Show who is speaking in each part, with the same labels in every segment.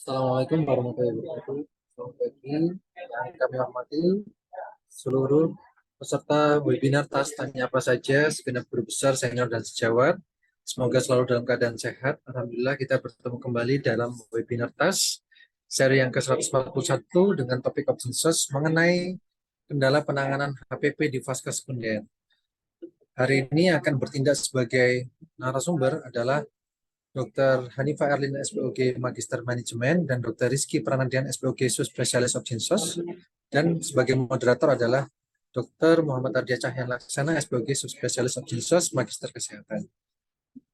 Speaker 1: Assalamualaikum warahmatullahi wabarakatuh. Selamat pagi yang kami hormati seluruh peserta webinar TAS Tanya Apa Saja, segenap guru besar, senior, dan sejawat. Semoga selalu dalam keadaan sehat. Alhamdulillah kita bertemu kembali dalam webinar TAS seri yang ke-141 dengan topik Opsinsos mengenai kendala penanganan HPP di Vaskes sekunder. Hari ini akan bertindak sebagai narasumber adalah Dr. Hanifah Erlin SPOG Magister Manajemen dan Dr. Rizky Pranadian SPOG Subspesialis Opsinsos, dan sebagai moderator adalah Dr. Muhammad Ardia Cahyan Laksana SPOG Subspesialis Opsinsos Magister Kesehatan.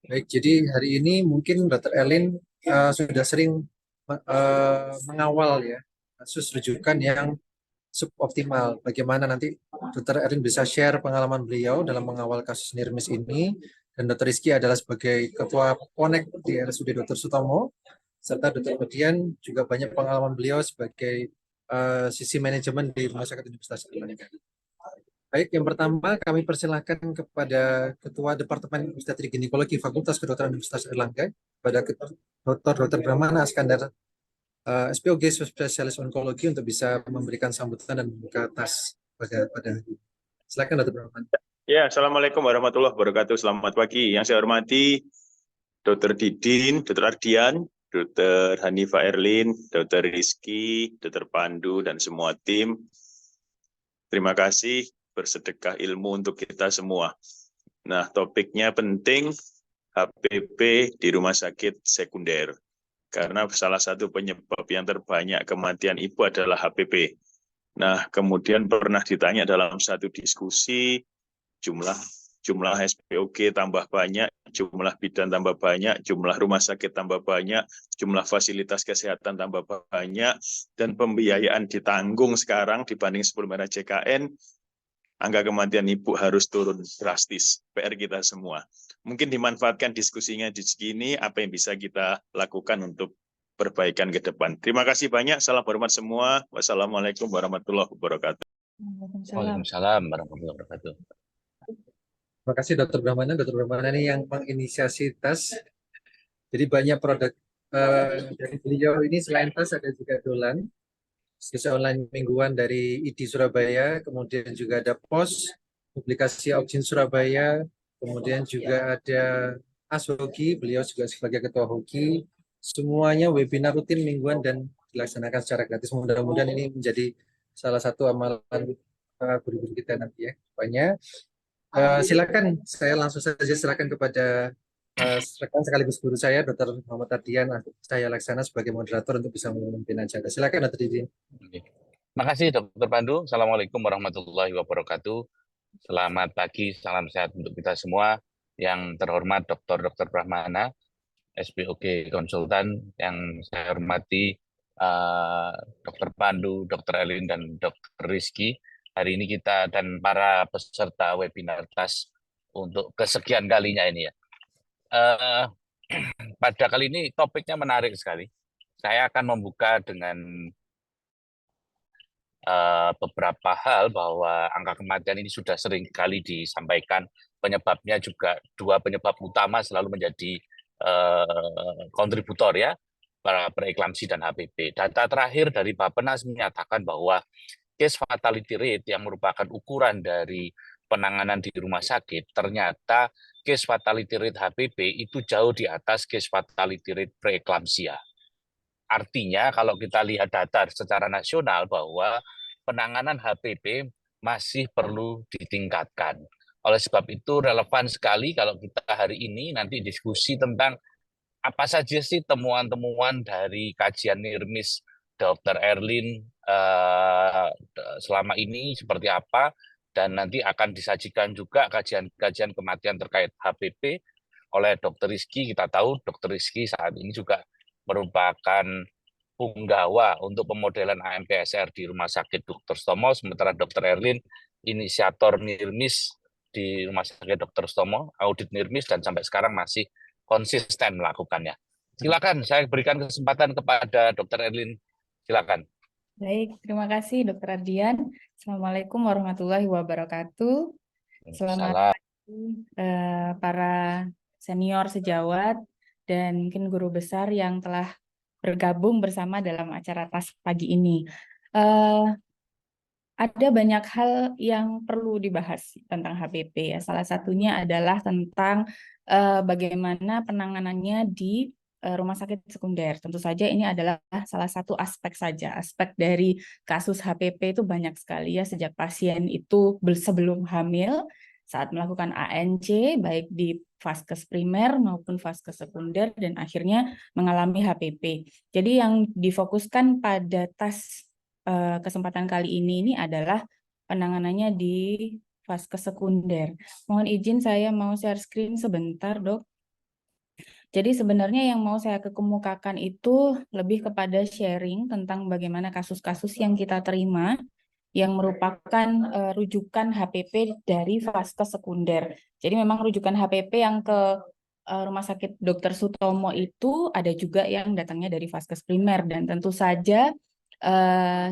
Speaker 1: Baik, jadi hari ini mungkin Dr. Erlin sudah sering mengawal ya kasus rujukan yang suboptimal. Bagaimana nanti Dr. Erin bisa share pengalaman beliau dalam mengawal kasus NIRMIS ini, dan Dr. Rizky adalah sebagai Ketua Ponek di RSUD Dr. Sutomo, serta Dr. Bedian juga banyak pengalaman beliau sebagai sisi manajemen di Rumah Sakit Universitas Erlangga. Baik, yang pertama kami persilahkan kepada Ketua Departemen Obstetrik Ginekologi Fakultas Kedokteran Universitas Erlangga, kepada Dr. Brahmana Askandar SPOG spesialis onkologi, untuk bisa memberikan sambutan dan membuka tas pada hari ini. Silakan Dr. Brahman.
Speaker 2: Ya, Assalamualaikum warahmatullahi wabarakatuh. Selamat pagi. Yang saya hormati Dr. Didin, Dr. Ardian, Dr. Hanifah Erlin, Dr. Rizky, Dr. Pandu, dan semua tim. Terima kasih bersedekah ilmu untuk kita semua. Nah, topiknya penting, HPP di rumah sakit sekunder. Karena salah satu penyebab yang terbanyak kematian ibu adalah HPP. Nah, kemudian pernah ditanya dalam satu diskusi, jumlah SPOG tambah banyak, jumlah bidan tambah banyak, jumlah rumah sakit tambah banyak, jumlah fasilitas kesehatan tambah banyak, dan pembiayaan ditanggung sekarang dibanding sebelum era JKN, angka kematian ibu harus turun drastis. PR kita semua. Mungkin dimanfaatkan diskusinya di sini, apa yang bisa kita lakukan untuk perbaikan ke depan. Terima kasih banyak. Salam hormat semua. Wassalamualaikum warahmatullahi wabarakatuh.
Speaker 3: Waalaikumsalam warahmatullahi wabarakatuh.
Speaker 1: Terima kasih Dr. Brahmana. Dr. Brahmana ini yang menginisiasi tas. Jadi banyak produk dari beliau ini, selain tas ada juga dolan, diskusi online mingguan dari ID Surabaya, kemudian juga ada POS, publikasi Opsin Surabaya, kemudian juga ada Hoki, beliau juga sebagai ketua Hoki. Semuanya webinar rutin mingguan dan dilaksanakan secara gratis. Mudah-mudahan ini menjadi salah satu amalan guru-guru kita nanti ya. Banyak. Silakan, saya langsung saja silakan kepada rekan sekaligus guru saya, Dr. Muhammad Ardian, saya laksana sebagai moderator untuk bisa memimpin acara. Silakan Dr. Didin.
Speaker 3: Terima kasih Dr. Pandu. Assalamualaikum warahmatullahi wabarakatuh. Selamat pagi, salam sehat untuk kita semua. Yang terhormat Dr. Brahmana, SPOG konsultan, yang saya hormati Dr. Pandu, Dr. Elin, dan Dr. Rizky. Hari ini kita dan para peserta webinar TAS untuk kesekian kalinya ini ya. Pada kali ini topiknya menarik sekali. Saya akan membuka dengan beberapa hal bahwa angka kematian ini sudah sering kali disampaikan. Penyebabnya juga dua penyebab utama selalu menjadi kontributor ya, para preeklamsi dan HPP. Data terakhir dari Bappenas menyatakan bahwa case fatality rate yang merupakan ukuran dari penanganan di rumah sakit, ternyata case fatality rate HPP itu jauh di atas case fatality rate preeklamsia. Artinya kalau kita lihat data secara nasional bahwa penanganan HPP masih perlu ditingkatkan. Oleh sebab itu relevan sekali kalau kita hari ini nanti diskusi tentang apa saja sih temuan-temuan dari kajian NIRMIS Dr. Erlin selama ini seperti apa, dan nanti akan disajikan juga kajian-kajian kematian terkait HPP oleh Dr. Rizky. Kita tahu Dr. Rizky saat ini juga merupakan punggawa untuk pemodelan AMPSR di Rumah Sakit Dr. Sutomo, sementara Dr. Erlin inisiator NIRMIS di Rumah Sakit Dr. Sutomo, audit NIRMIS, dan sampai sekarang masih konsisten melakukannya. Silakan, saya berikan kesempatan kepada Dr. Erlin. Silakan.
Speaker 4: Baik, terima kasih Dr. Ardian. Assalamualaikum warahmatullahi wabarakatuh. Selamat pagi para senior sejawat dan mungkin guru besar yang telah bergabung bersama dalam acara TAS pagi ini. Ada banyak hal yang perlu dibahas tentang HPP ya. Salah satunya adalah tentang bagaimana penanganannya di rumah sakit sekunder. Tentu saja ini adalah salah satu aspek saja. Aspek dari kasus HPP itu banyak sekali ya, sejak pasien itu sebelum hamil, saat melakukan ANC, baik di vaskes primer maupun vaskes sekunder, dan akhirnya mengalami HPP. Jadi yang difokuskan pada TAS kesempatan kali ini adalah penanganannya di vaskes sekunder. Mohon izin saya mau share screen sebentar, Dok. Jadi sebenarnya yang mau saya kemukakan itu lebih kepada sharing tentang bagaimana kasus-kasus yang kita terima yang merupakan rujukan HPP dari vaskes sekunder. Jadi memang rujukan HPP yang ke Rumah Sakit Dr. Sutomo itu ada juga yang datangnya dari vaskes primer, dan tentu saja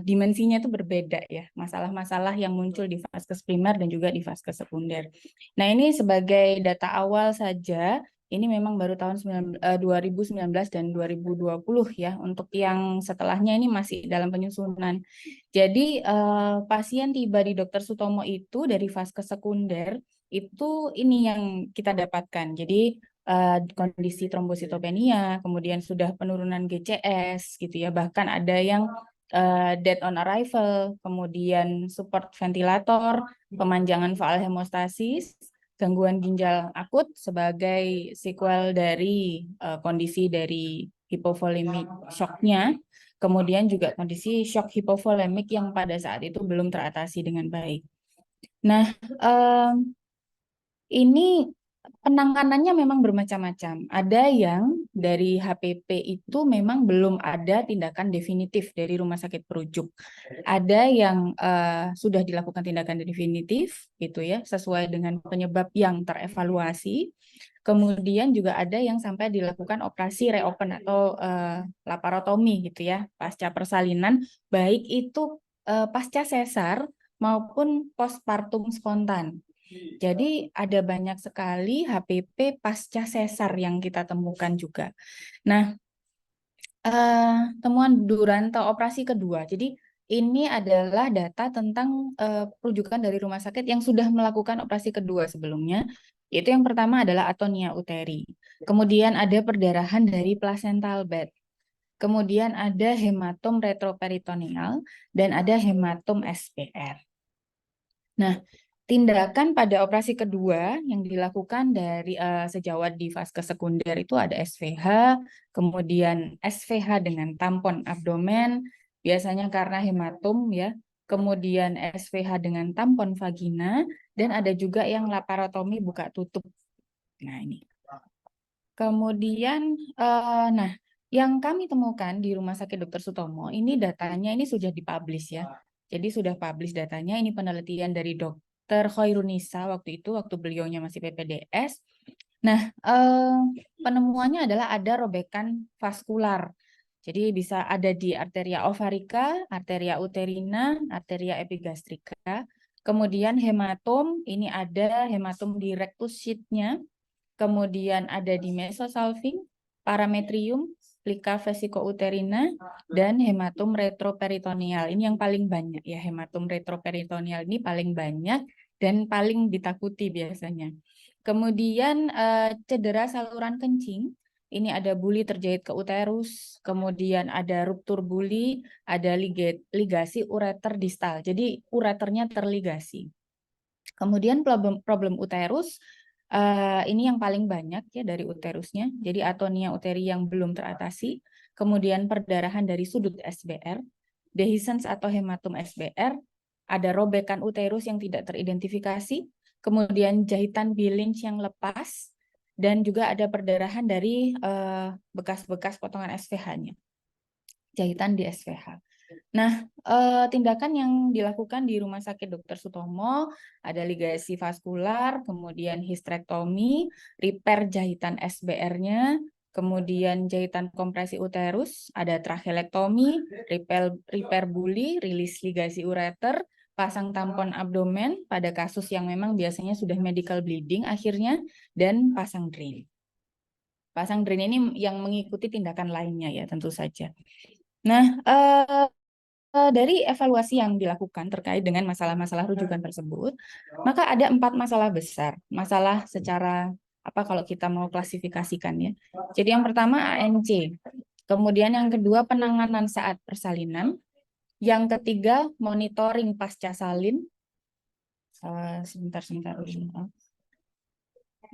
Speaker 4: dimensinya itu berbeda ya, masalah-masalah yang muncul di vaskes primer dan juga di vaskes sekunder. Nah, ini sebagai data awal saja, ini memang baru tahun 2019 dan 2020 ya. Untuk yang setelahnya ini masih dalam penyusunan. Jadi pasien tiba di Dr. Sutomo itu dari vaskes sekunder itu ini yang kita dapatkan. Jadi kondisi trombositopenia, kemudian sudah penurunan GCS gitu ya. Bahkan ada yang death on arrival, kemudian support ventilator, pemanjangan faal hemostasis, gangguan ginjal akut sebagai sequel dari kondisi dari hipovolemic shock-nya, kemudian juga kondisi shock hipovolemik yang pada saat itu belum teratasi dengan baik. Nah, ini penanganannya memang bermacam-macam. Ada yang dari HPP itu memang belum ada tindakan definitif dari rumah sakit perujuk. Ada yang sudah dilakukan tindakan definitif, gitu ya, sesuai dengan penyebab yang terevaluasi. Kemudian juga ada yang sampai dilakukan operasi reopen atau laparotomi, gitu ya, pasca persalinan, baik itu pasca sesar maupun postpartum spontan. Jadi ada banyak sekali HPP pasca sesar yang kita temukan juga. Nah, temuan Duranta operasi kedua. Jadi ini adalah data tentang rujukan dari rumah sakit yang sudah melakukan operasi kedua sebelumnya. Itu yang pertama adalah atonia uteri. Kemudian ada perdarahan dari placental bed. Kemudian ada hematom retroperitoneal dan ada hematom SPR. Nah, tindakan pada operasi kedua yang dilakukan dari sejawat di vaskes sekunder itu ada SVH, kemudian SVH dengan tampon abdomen, biasanya karena hematom ya, kemudian SVH dengan tampon vagina, dan ada juga yang laparotomi buka tutup. Nah, ini. Kemudian, nah, yang kami temukan di Rumah Sakit Dr. Sutomo, ini datanya ini sudah dipublish ya. Jadi sudah publish datanya, ini penelitian dari Dr. Khairunisa waktu itu, waktu beliaunya masih PPDS. Nah, penemuannya adalah ada robekan vaskular. Jadi bisa ada di arteria ovarica, arteria uterina, arteria epigastrika. Kemudian hematom, ini ada hematom di rectus sheath-nya. Kemudian ada di mesosalping, parametrium, plica vesicouterina, dan hematom retroperitoneal. Ini yang paling banyak ya, hematom retroperitoneal ini paling banyak dan paling ditakuti biasanya. Kemudian cedera saluran kencing, ini ada buli terjahit ke uterus, kemudian ada ruptur buli, ada ligasi ureter distal. Jadi ureternya terligasi. Kemudian problem uterus, ini yang paling banyak ya dari uterusnya. Jadi atonia uteri yang belum teratasi. Kemudian perdarahan dari sudut SBR, dehiscence atau hematom SBR, ada robekan uterus yang tidak teridentifikasi, kemudian jahitan Billings yang lepas, dan juga ada perdarahan dari bekas-bekas potongan SVH-nya. Jahitan di SVH. Nah, tindakan yang dilakukan di Rumah Sakit Dr. Sutomo ada ligasi vaskular, kemudian histrektomi, repair jahitan SBR-nya, kemudian jahitan kompresi uterus, ada trachelektomi, repair buli, rilis ligasi ureter, pasang tampon abdomen pada kasus yang memang biasanya sudah medical bleeding akhirnya, dan pasang drain. Pasang drain ini yang mengikuti tindakan lainnya ya tentu saja. Nah, dari evaluasi yang dilakukan terkait dengan masalah-masalah rujukan tersebut, maka ada 4 masalah besar. Masalah secara apa kalau kita mau klasifikasikan ya. Jadi yang pertama ANC, kemudian yang kedua penanganan saat persalinan, yang ketiga monitoring pasca salin, sebentar.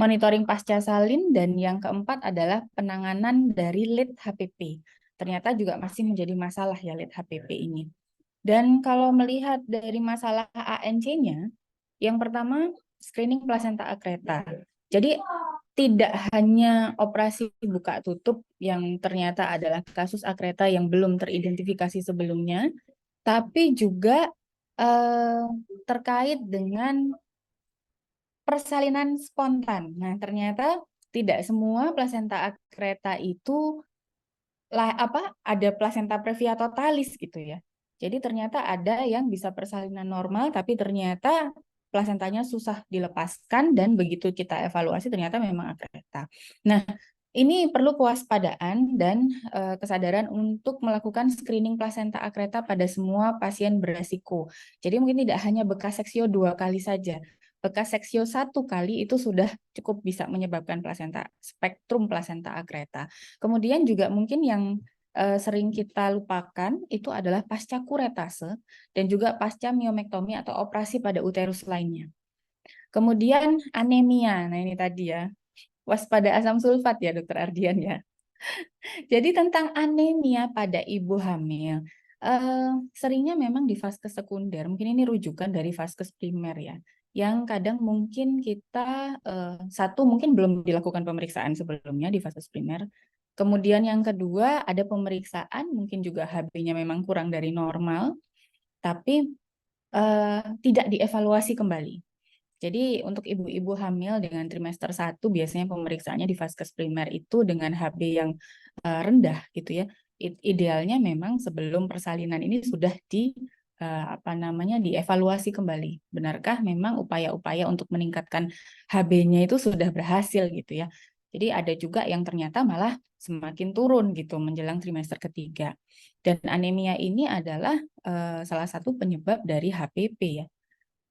Speaker 4: Monitoring pasca salin, dan yang keempat adalah penanganan dari lead HPP. Ternyata juga masih menjadi masalah ya lead HPP ini. Dan kalau melihat dari masalah ANC-nya, yang pertama screening plasenta akreta. Jadi tidak hanya operasi buka tutup yang ternyata adalah kasus akreta yang belum teridentifikasi sebelumnya, tapi juga terkait dengan persalinan spontan. Nah, ternyata tidak semua plasenta akreta itu ada plasenta previa totalis gitu ya. Jadi ternyata ada yang bisa persalinan normal tapi ternyata plasentanya susah dilepaskan dan begitu kita evaluasi ternyata memang akreta. Nah, ini perlu kewaspadaan dan kesadaran untuk melakukan screening plasenta akreta pada semua pasien beresiko. Jadi mungkin tidak hanya bekas seksio 2 kali saja. Bekas seksio 1 kali itu sudah cukup bisa menyebabkan spektrum plasenta akreta. Kemudian juga mungkin yang sering kita lupakan itu adalah pasca kuretase dan juga pasca miomektomi atau operasi pada uterus lainnya. Kemudian anemia, nah ini tadi ya, waspada asam sulfat ya Dokter Ardian ya. Jadi tentang anemia pada ibu hamil, seringnya memang di vaskes sekunder, mungkin ini rujukan dari vaskes primer ya, yang kadang mungkin kita satu mungkin belum dilakukan pemeriksaan sebelumnya di vaskes primer. Kemudian yang kedua ada pemeriksaan, mungkin juga HB-nya memang kurang dari normal, tapi tidak dievaluasi kembali. Jadi untuk ibu-ibu hamil dengan trimester 1 biasanya pemeriksaannya di vaskes primer itu dengan HB yang rendah gitu ya. Idealnya memang sebelum persalinan ini sudah dievaluasi kembali. Benarkah memang upaya-upaya untuk meningkatkan HB-nya itu sudah berhasil gitu ya. Jadi ada juga yang ternyata malah semakin turun gitu menjelang trimester ketiga. Dan anemia ini adalah salah satu penyebab dari HPP ya.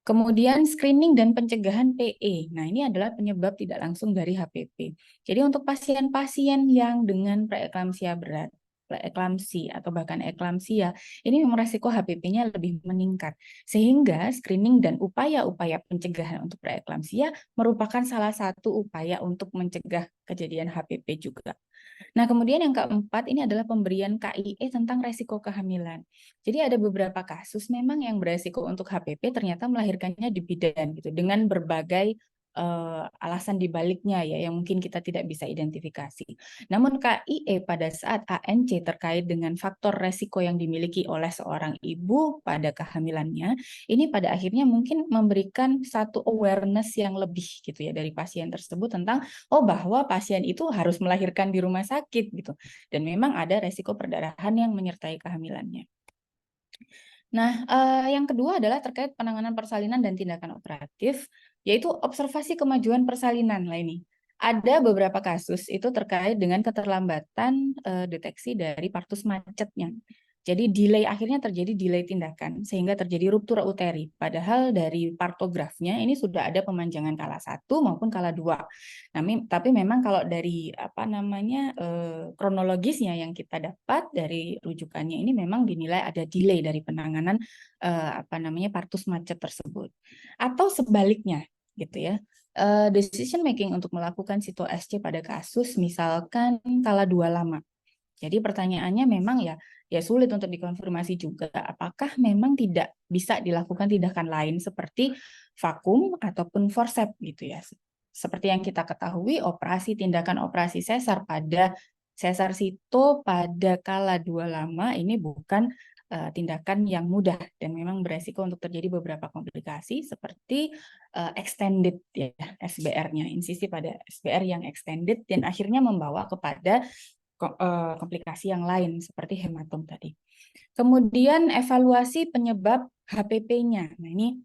Speaker 4: Kemudian screening dan pencegahan PE. Nah, ini adalah penyebab tidak langsung dari HPP. Jadi untuk pasien-pasien yang dengan preeklamsia berat, preeklamsi atau bahkan eklamsia, ini memang resiko HPP-nya lebih meningkat. Sehingga screening dan upaya-upaya pencegahan untuk preeklamsia merupakan salah satu upaya untuk mencegah kejadian HPP juga. Nah, kemudian yang keempat ini adalah pemberian KIE tentang resiko kehamilan. Jadi ada beberapa kasus memang yang beresiko untuk HPP ternyata melahirkannya di bidan gitu dengan berbagai alasan dibaliknya ya yang mungkin kita tidak bisa identifikasi. Namun KIE pada saat ANC terkait dengan faktor resiko yang dimiliki oleh seorang ibu pada kehamilannya, ini pada akhirnya mungkin memberikan satu awareness yang lebih gitu ya dari pasien tersebut tentang bahwa pasien itu harus melahirkan di rumah sakit gitu. Dan memang ada resiko perdarahan yang menyertai kehamilannya. Nah, yang kedua adalah terkait penanganan persalinan dan tindakan operatif, yaitu observasi kemajuan persalinan lah ini. Ada beberapa kasus itu terkait dengan keterlambatan deteksi dari partus macetnya. Jadi akhirnya terjadi delay tindakan sehingga terjadi ruptura uteri. Padahal dari partografnya ini sudah ada pemanjangan kala 1 maupun kala 2. Tapi memang kalau dari kronologisnya yang kita dapat dari rujukannya ini memang dinilai ada delay dari penanganan partus macet tersebut. Atau sebaliknya gitu ya. Decision making untuk melakukan Sito SC pada kasus misalkan kala 2 lama. Jadi pertanyaannya memang ya sulit untuk dikonfirmasi juga apakah memang tidak bisa dilakukan tindakan lain seperti vakum ataupun forceps gitu ya. Seperti yang kita ketahui tindakan operasi sesar pada sesar Sito pada kala 2 lama ini bukan tindakan yang mudah dan memang beresiko untuk terjadi beberapa komplikasi seperti extended ya SBR-nya, insisi pada SBR yang extended dan akhirnya membawa kepada komplikasi yang lain seperti hematom tadi. Kemudian evaluasi penyebab HPP-nya. Nah ini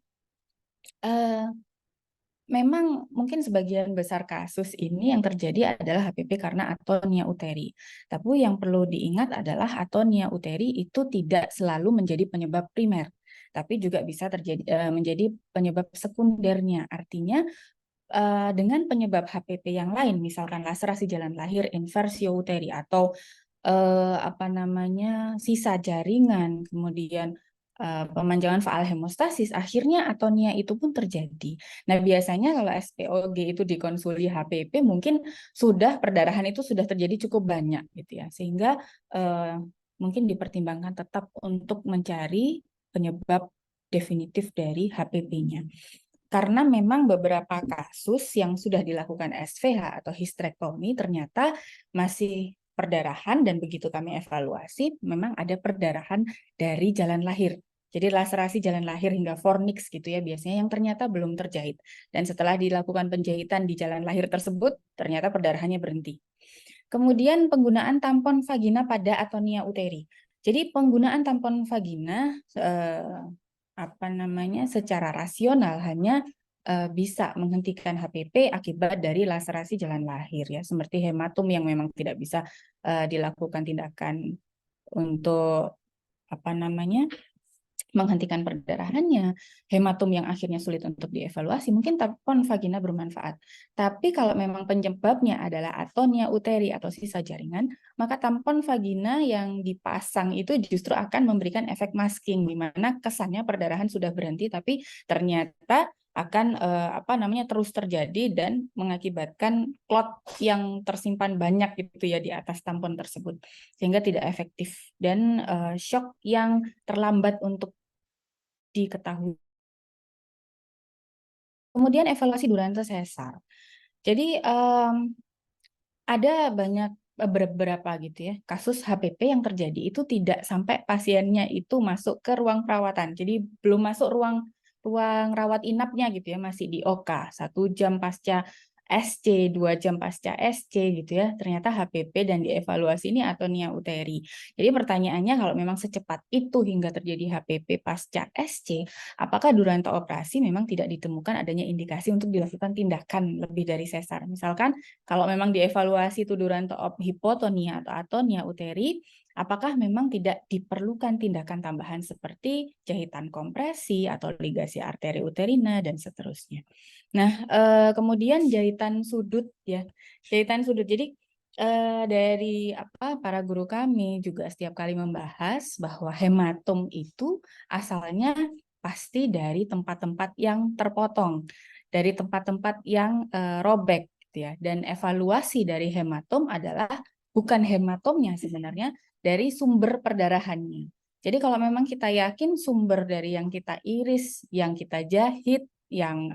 Speaker 4: memang mungkin sebagian besar kasus ini yang terjadi adalah HPP karena atonia uteri. Tapi yang perlu diingat adalah atonia uteri itu tidak selalu menjadi penyebab primer, tapi juga bisa terjadi menjadi penyebab sekundernya. Artinya dengan penyebab HPP yang lain, misalkan laserasi jalan lahir, inversio uteri, atau sisa jaringan, kemudian pemanjangan faal hemostasis, akhirnya atonia itu pun terjadi. Nah, biasanya kalau SPOG itu dikonsuli HPP, mungkin sudah perdarahan itu sudah terjadi cukup banyak gitu ya, sehingga mungkin dipertimbangkan tetap untuk mencari penyebab definitif dari HPP-nya. Karena memang beberapa kasus yang sudah dilakukan SVH atau histrektomi ternyata masih perdarahan, dan begitu kami evaluasi memang ada perdarahan dari jalan lahir. Jadi laserasi jalan lahir hingga fornix gitu ya biasanya yang ternyata belum terjahit. Dan setelah dilakukan penjahitan di jalan lahir tersebut ternyata perdarahannya berhenti. Kemudian penggunaan tampon vagina pada atonia uteri. Jadi penggunaan tampon vagina secara rasional hanya bisa menghentikan HPP akibat dari laserasi jalan lahir ya, seperti hematom yang memang tidak bisa dilakukan tindakan untuk menghentikan perdarahannya, hematom yang akhirnya sulit untuk dievaluasi, mungkin tampon vagina bermanfaat. Tapi kalau memang penyebabnya adalah atonia uteri atau sisa jaringan, maka tampon vagina yang dipasang itu justru akan memberikan efek masking, di mana kesannya perdarahan sudah berhenti, tapi ternyata akan terus terjadi dan mengakibatkan clot yang tersimpan banyak gitu ya di atas tampon tersebut, sehingga tidak efektif dan shock yang terlambat untuk diketahui. Kemudian evaluasi durante sesar. Jadi ada banyak beberapa gitu ya kasus HPP yang terjadi itu tidak sampai pasiennya itu masuk ke ruang perawatan. Jadi belum masuk ruang rawat inapnya gitu ya, masih di OK 1 jam pasca SC, 2 jam pasca SC gitu ya, ternyata HPP dan dievaluasi ini atonia uteri. Jadi pertanyaannya, kalau memang secepat itu hingga terjadi HPP pasca SC, apakah durante operasi memang tidak ditemukan adanya indikasi untuk dilakukan tindakan lebih dari sesar? Misalkan kalau memang dievaluasi itu durante hipotonia atau atonia uteri, apakah memang tidak diperlukan tindakan tambahan seperti jahitan kompresi atau ligasi arteri uterina dan seterusnya. Nah, kemudian jahitan sudut ya. Jahitan sudut. Jadi dari para guru kami juga setiap kali membahas bahwa hematom itu asalnya pasti dari tempat-tempat yang terpotong, dari tempat-tempat yang robek gitu ya. Dan evaluasi dari hematom adalah bukan hematomnya sebenarnya, dari sumber perdarahannya. Jadi kalau memang kita yakin sumber dari yang kita iris, yang kita jahit, yang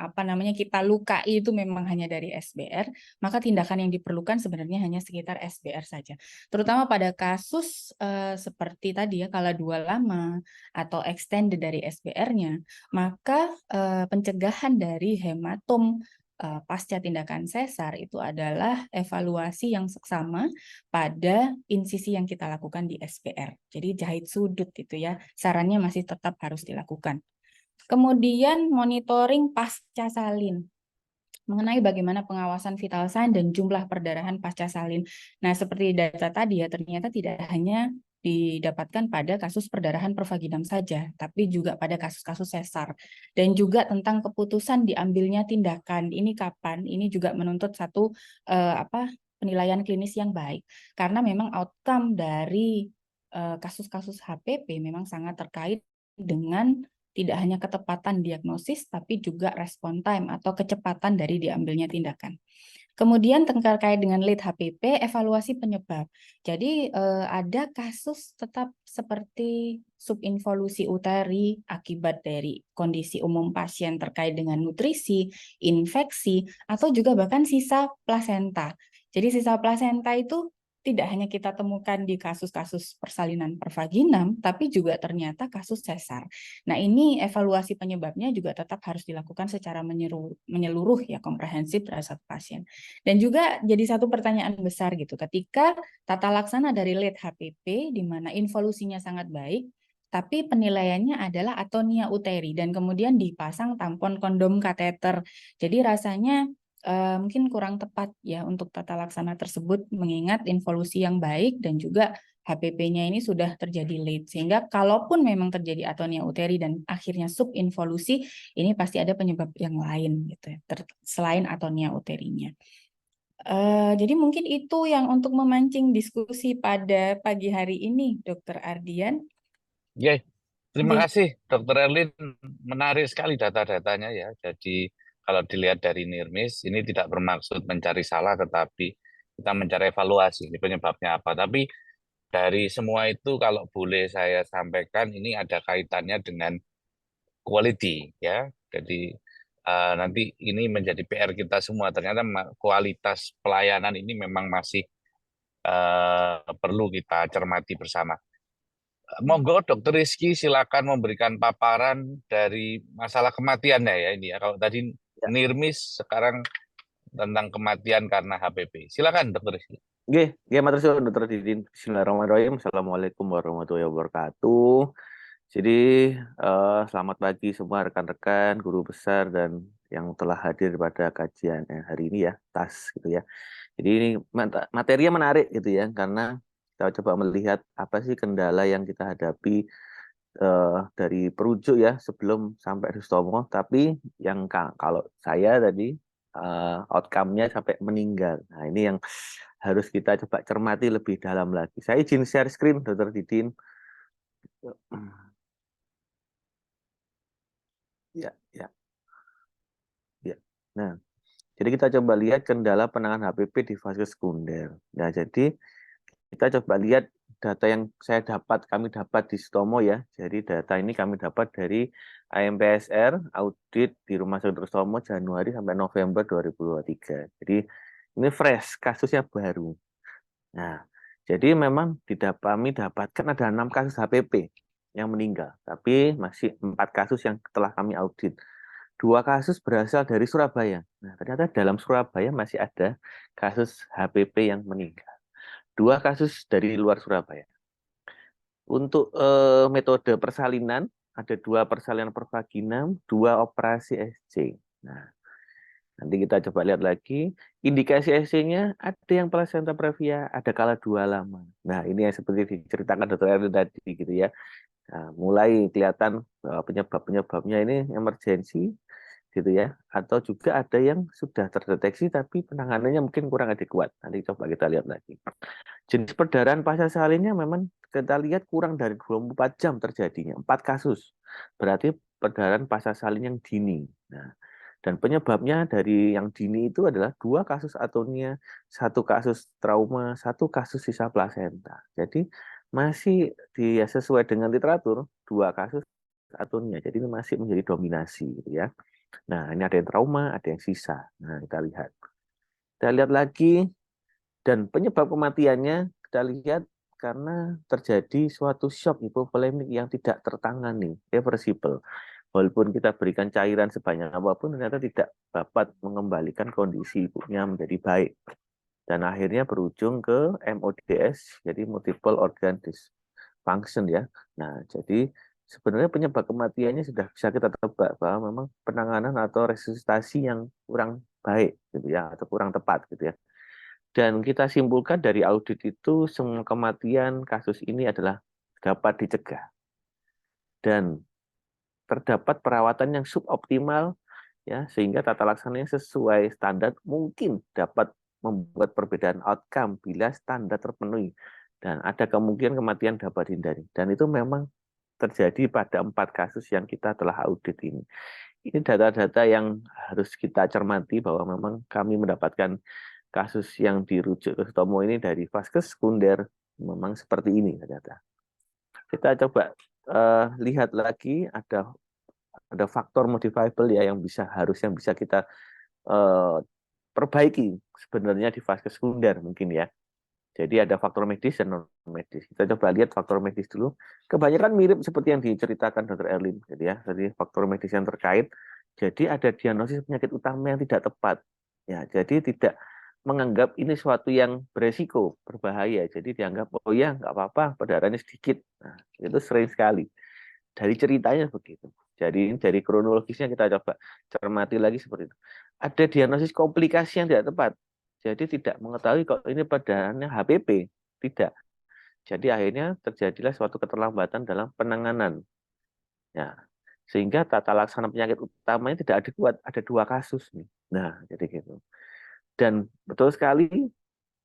Speaker 4: kita lukai itu memang hanya dari SBR, maka tindakan yang diperlukan sebenarnya hanya sekitar SBR saja. Terutama pada kasus seperti tadi ya, kala dua lama atau extended dari SBR-nya, maka pencegahan dari hematom pasca tindakan sesar itu adalah evaluasi yang seksama pada insisi yang kita lakukan di SBR. Jadi jahit sudut itu ya, sarannya masih tetap harus dilakukan. Kemudian monitoring pasca salin, mengenai bagaimana pengawasan vital sign dan jumlah perdarahan pasca salin. Nah, seperti data tadi ya, ternyata tidak hanya didapatkan pada kasus perdarahan pervaginam saja, tapi juga pada kasus-kasus sesar. Dan juga tentang keputusan diambilnya tindakan, ini kapan, ini juga menuntut satu penilaian klinis yang baik. Karena memang outcome dari kasus-kasus HPP memang sangat terkait dengan tidak hanya ketepatan diagnosis, tapi juga respon time atau kecepatan dari diambilnya tindakan. Kemudian terkait dengan late HPP, evaluasi penyebab. Jadi ada kasus tetap seperti subinvolusi uteri akibat dari kondisi umum pasien terkait dengan nutrisi, infeksi, atau juga bahkan sisa plasenta. Jadi sisa plasenta itu tidak hanya kita temukan di kasus-kasus persalinan pervaginam, tapi juga ternyata kasus sesar. Nah, ini evaluasi penyebabnya juga tetap harus dilakukan secara menyeluruh ya, komprehensif terhadap satu pasien. Dan juga jadi satu pertanyaan besar gitu, ketika tata laksana dari late HPP, di mana involusinya sangat baik, tapi penilaiannya adalah atonia uteri dan kemudian dipasang tampon kondom kateter. Jadi rasanya mungkin kurang tepat ya untuk tata laksana tersebut mengingat involusi yang baik dan juga HPP-nya ini sudah terjadi late. Sehingga kalaupun memang terjadi atonia uteri dan akhirnya subinvolusi, ini pasti ada penyebab yang lain gitu ya, selain atonia uterinya. Jadi mungkin itu yang untuk memancing diskusi pada pagi hari ini, Dr. Ardian.
Speaker 3: Ya, terima
Speaker 4: Oke.
Speaker 3: kasih Dr. Erlin, menarik sekali data-datanya ya. Jadi kalau dilihat dari NIRMIS, ini tidak bermaksud mencari salah, tetapi kita mencari evaluasi ini penyebabnya apa. Tapi dari semua itu kalau boleh saya sampaikan, ini ada kaitannya dengan quality ya. Jadi nanti ini menjadi PR kita semua. Ternyata kualitas pelayanan ini memang masih perlu kita cermati bersama. Monggo Dokter Rizky silakan memberikan paparan dari masalah kematiannya ya ini ya. Kalau tadi
Speaker 5: Ya.
Speaker 3: NIRMIS, sekarang tentang kematian karena HPP. Silakan Dokter Rizky.
Speaker 5: Oke, matur suwun Dr. Didin. Bismillahirrahmanirrahim. Assalamualaikum warahmatullahi wabarakatuh. Jadi selamat pagi semua rekan-rekan, guru besar dan yang telah hadir pada kajian hari ini ya, TAS gitu ya. Jadi ini materinya menarik gitu ya, karena kita coba melihat apa sih kendala yang kita hadapi dari perujuk ya sebelum sampai Rustomo, tapi yang kalau saya tadi outcome-nya sampai meninggal. Nah ini yang harus kita coba cermati lebih dalam lagi. Saya izin share screen, Dr. Didin. Ya, ya, ya. Nah, jadi kita coba lihat kendala penanganan HPP di fase sekunder. Nah, jadi kita coba lihat data yang kami dapat di Sutomo ya. Jadi data ini kami dapat dari AMPSR audit di Rumah Sakit Sutomo Januari sampai November 2023. Jadi ini fresh, kasusnya baru. Nah, jadi memang kami dapatkan ada 6 kasus HPP yang meninggal, tapi masih 4 kasus yang telah kami audit. 2 kasus berasal dari Surabaya. Nah, ternyata dalam Surabaya masih ada kasus HPP yang meninggal. 2 kasus dari luar Surabaya. Untuk metode persalinan, ada 2 persalinan per vaginam, 2 operasi SC. Nah, nanti kita coba lihat lagi. Indikasi SC-nya ada yang placenta previa, ada kala 2 lama. Nah, ini yang seperti diceritakan Dr. Erlin tadi gitu ya. Nah, mulai kelihatan penyebab-penyebabnya ini emergensi gitu ya, atau juga ada yang sudah terdeteksi tapi penanganannya mungkin kurang adekuat. Nanti coba kita lihat lagi. Jenis perdarahan pasca salinnya memang kita lihat kurang dari 24 jam terjadinya, 4 kasus. Berarti perdarahan pasca salin yang dini. Nah, dan penyebabnya dari yang dini itu adalah 2 kasus atonia, 1 kasus trauma, 1 kasus sisa plasenta. Jadi masih sesuai dengan literatur 2 kasus atonia. Jadi ini masih menjadi dominasi gitu ya. Nah, ini ada yang trauma, ada yang sisa. Nah, kita lihat. Kita lihat lagi, dan penyebab kematiannya kita lihat karena terjadi suatu shock hipovolemik yang tidak tertangani, reversible. Walaupun kita berikan cairan sebanyak apapun, ternyata tidak dapat mengembalikan kondisi ibunya menjadi baik. Dan akhirnya berujung ke MODS, jadi multiple organ dysfunction ya. Nah, jadi sebenarnya penyebab kematiannya sudah bisa kita tebak bahwa memang penanganan atau resusitasi yang kurang baik gitu ya, atau kurang tepat gitu ya. Dan kita simpulkan dari audit itu semua kematian kasus ini adalah dapat dicegah. Dan terdapat perawatan yang suboptimal ya, sehingga tata laksananya sesuai standar mungkin dapat membuat perbedaan outcome bila standar terpenuhi. Dan ada kemungkinan kematian dapat dihindari. Dan itu memang terjadi pada 4 kasus yang kita telah audit ini. Ini data-data yang harus kita cermati bahwa memang kami mendapatkan kasus yang dirujuk ke Sutomo ini dari vaskes sekunder memang seperti ini ternyata. Kita coba lihat lagi ada faktor modifiable ya yang harusnya bisa kita perbaiki sebenarnya di vaskes sekunder mungkin ya. Jadi ada faktor medis dan non medis. Kita coba lihat faktor medis dulu. Kebanyakan mirip seperti yang diceritakan Dr. Erlin, jadi ya. Jadi faktor medis yang terkait. Jadi ada diagnosis penyakit utama yang tidak tepat. Ya, jadi tidak menganggap ini suatu yang beresiko, berbahaya. Jadi dianggap oh ya nggak apa-apa, perdarahannya sedikit. Nah, itu sering sekali. Dari ceritanya begitu. Jadi dari kronologisnya kita coba cermati lagi seperti itu. Ada diagnosis komplikasi yang tidak tepat. Jadi tidak mengetahui kok ini perdarahannya HPP. Tidak. Jadi akhirnya terjadilah suatu keterlambatan dalam penanganan. Ya, sehingga tata laksana penyakit utamanya tidak adekuat. Ada 2 kasus nih. Nah, jadi gitu. Dan betul sekali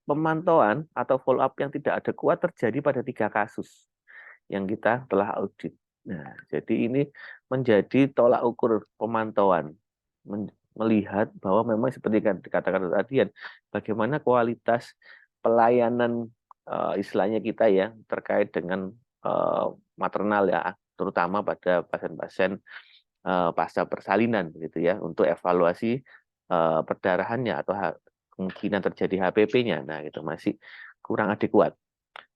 Speaker 5: pemantauan atau follow up yang tidak adekuat terjadi pada 3 kasus yang kita telah audit. Nah, jadi ini menjadi tolak ukur pemantauan, melihat bahwa memang seperti yang dikatakan tadi, bagaimana kualitas pelayanan istilahnya kita ya terkait dengan maternal ya, terutama pada pasien-pasien pasca persalinan gitu ya, untuk evaluasi perdarahannya atau kemungkinan terjadi HPP-nya. Nah, itu masih kurang adekuat.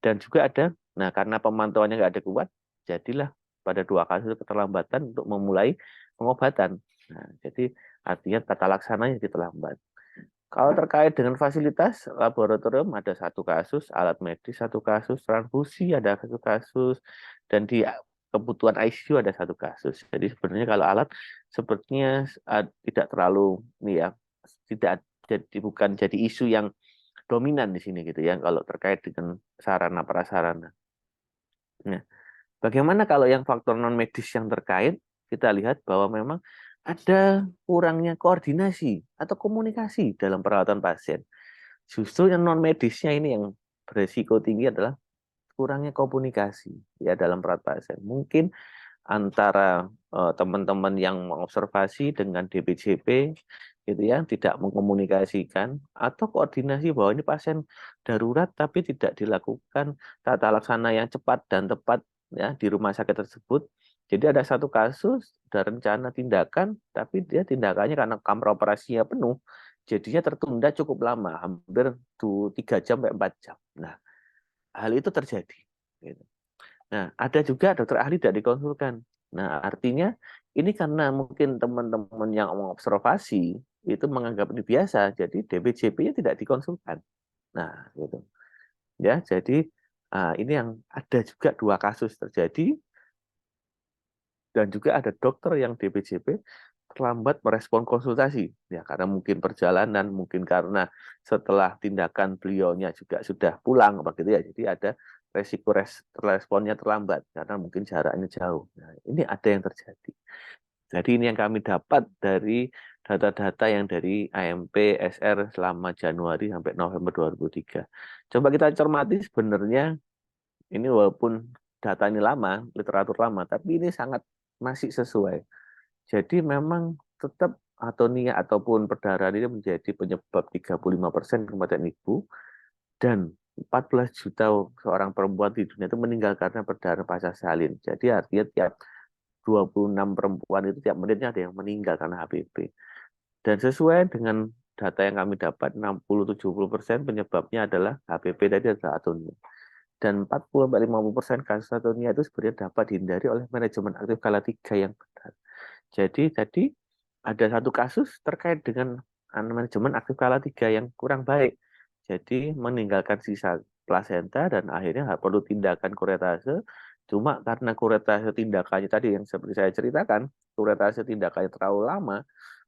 Speaker 5: Dan juga ada, nah karena pemantauannya nggak adekuat, jadilah pada 2 kasus keterlambatan untuk memulai pengobatan. Nah, jadi artinya tata laksananya terlambat. Kalau terkait dengan fasilitas laboratorium ada 1 kasus, alat medis 1 kasus, transfusi ada 1 kasus, dan di kebutuhan ICU ada 1 kasus. Jadi sebenarnya kalau alat sepertinya tidak terlalu ini ya, tidak jadi bukan jadi isu yang dominan di sini gitu ya kalau terkait dengan sarana prasarana. Nah, bagaimana kalau yang faktor non medis yang terkait? Kita lihat bahwa memang ada kurangnya koordinasi atau komunikasi dalam perawatan pasien. Justru yang non medisnya ini yang beresiko tinggi adalah kurangnya komunikasi ya dalam perawatan pasien. Mungkin antara teman-teman yang mengobservasi dengan DPJP gitu ya, tidak mengkomunikasikan atau koordinasi bahwa ini pasien darurat tapi tidak dilakukan tata laksana yang cepat dan tepat ya di rumah sakit tersebut. Jadi ada 1 kasus ada rencana tindakan tapi dia tindakannya karena kamar operasinya penuh jadinya tertunda cukup lama, hampir 3 jam sampai 4 jam. Nah, hal itu terjadi gitu. Nah, ada juga dokter ahli tidak dikonsulkan. Nah, artinya ini karena mungkin teman-teman yang mengobservasi itu menganggap ini biasa, jadi DPJP-nya tidak dikonsulkan. Nah, gitu. Ya, jadi ini yang ada juga 2 kasus terjadi dan juga ada dokter yang DPJP terlambat merespon konsultasi. Ya, karena mungkin perjalanan, mungkin karena setelah tindakan beliaunya juga sudah pulang begitu ya. Jadi ada resiko responnya terlambat karena mungkin jaraknya jauh. Nah, ini ada yang terjadi. Jadi ini yang kami dapat dari data-data yang dari AMP SR selama Januari sampai November 2003. Coba kita cermati sebenarnya ini walaupun data ini lama, literatur lama, tapi ini sangat masih sesuai. Jadi memang tetap atonia ataupun perdarahan ini menjadi penyebab 35% kematian ibu dan 14 juta seorang perempuan di dunia itu meninggal karena perdarahan pasca salin. Jadi artinya tiap 26 perempuan itu tiap menitnya ada yang meninggal karena HPV. Dan sesuai dengan data yang kami dapat 60-70% penyebabnya adalah HPV tadi adalah atonia. Dan 40-50% kasus atonia itu sebenarnya dapat dihindari oleh manajemen aktif skala 3 yang benar. Jadi tadi ada 1 kasus terkait dengan manajemen aktif skala 3 yang kurang baik. Jadi meninggalkan sisa plasenta dan akhirnya perlu tindakan kuretase. Cuma karena kuretase tindakannya tadi yang seperti saya ceritakan, kuretase tindakannya terlalu lama,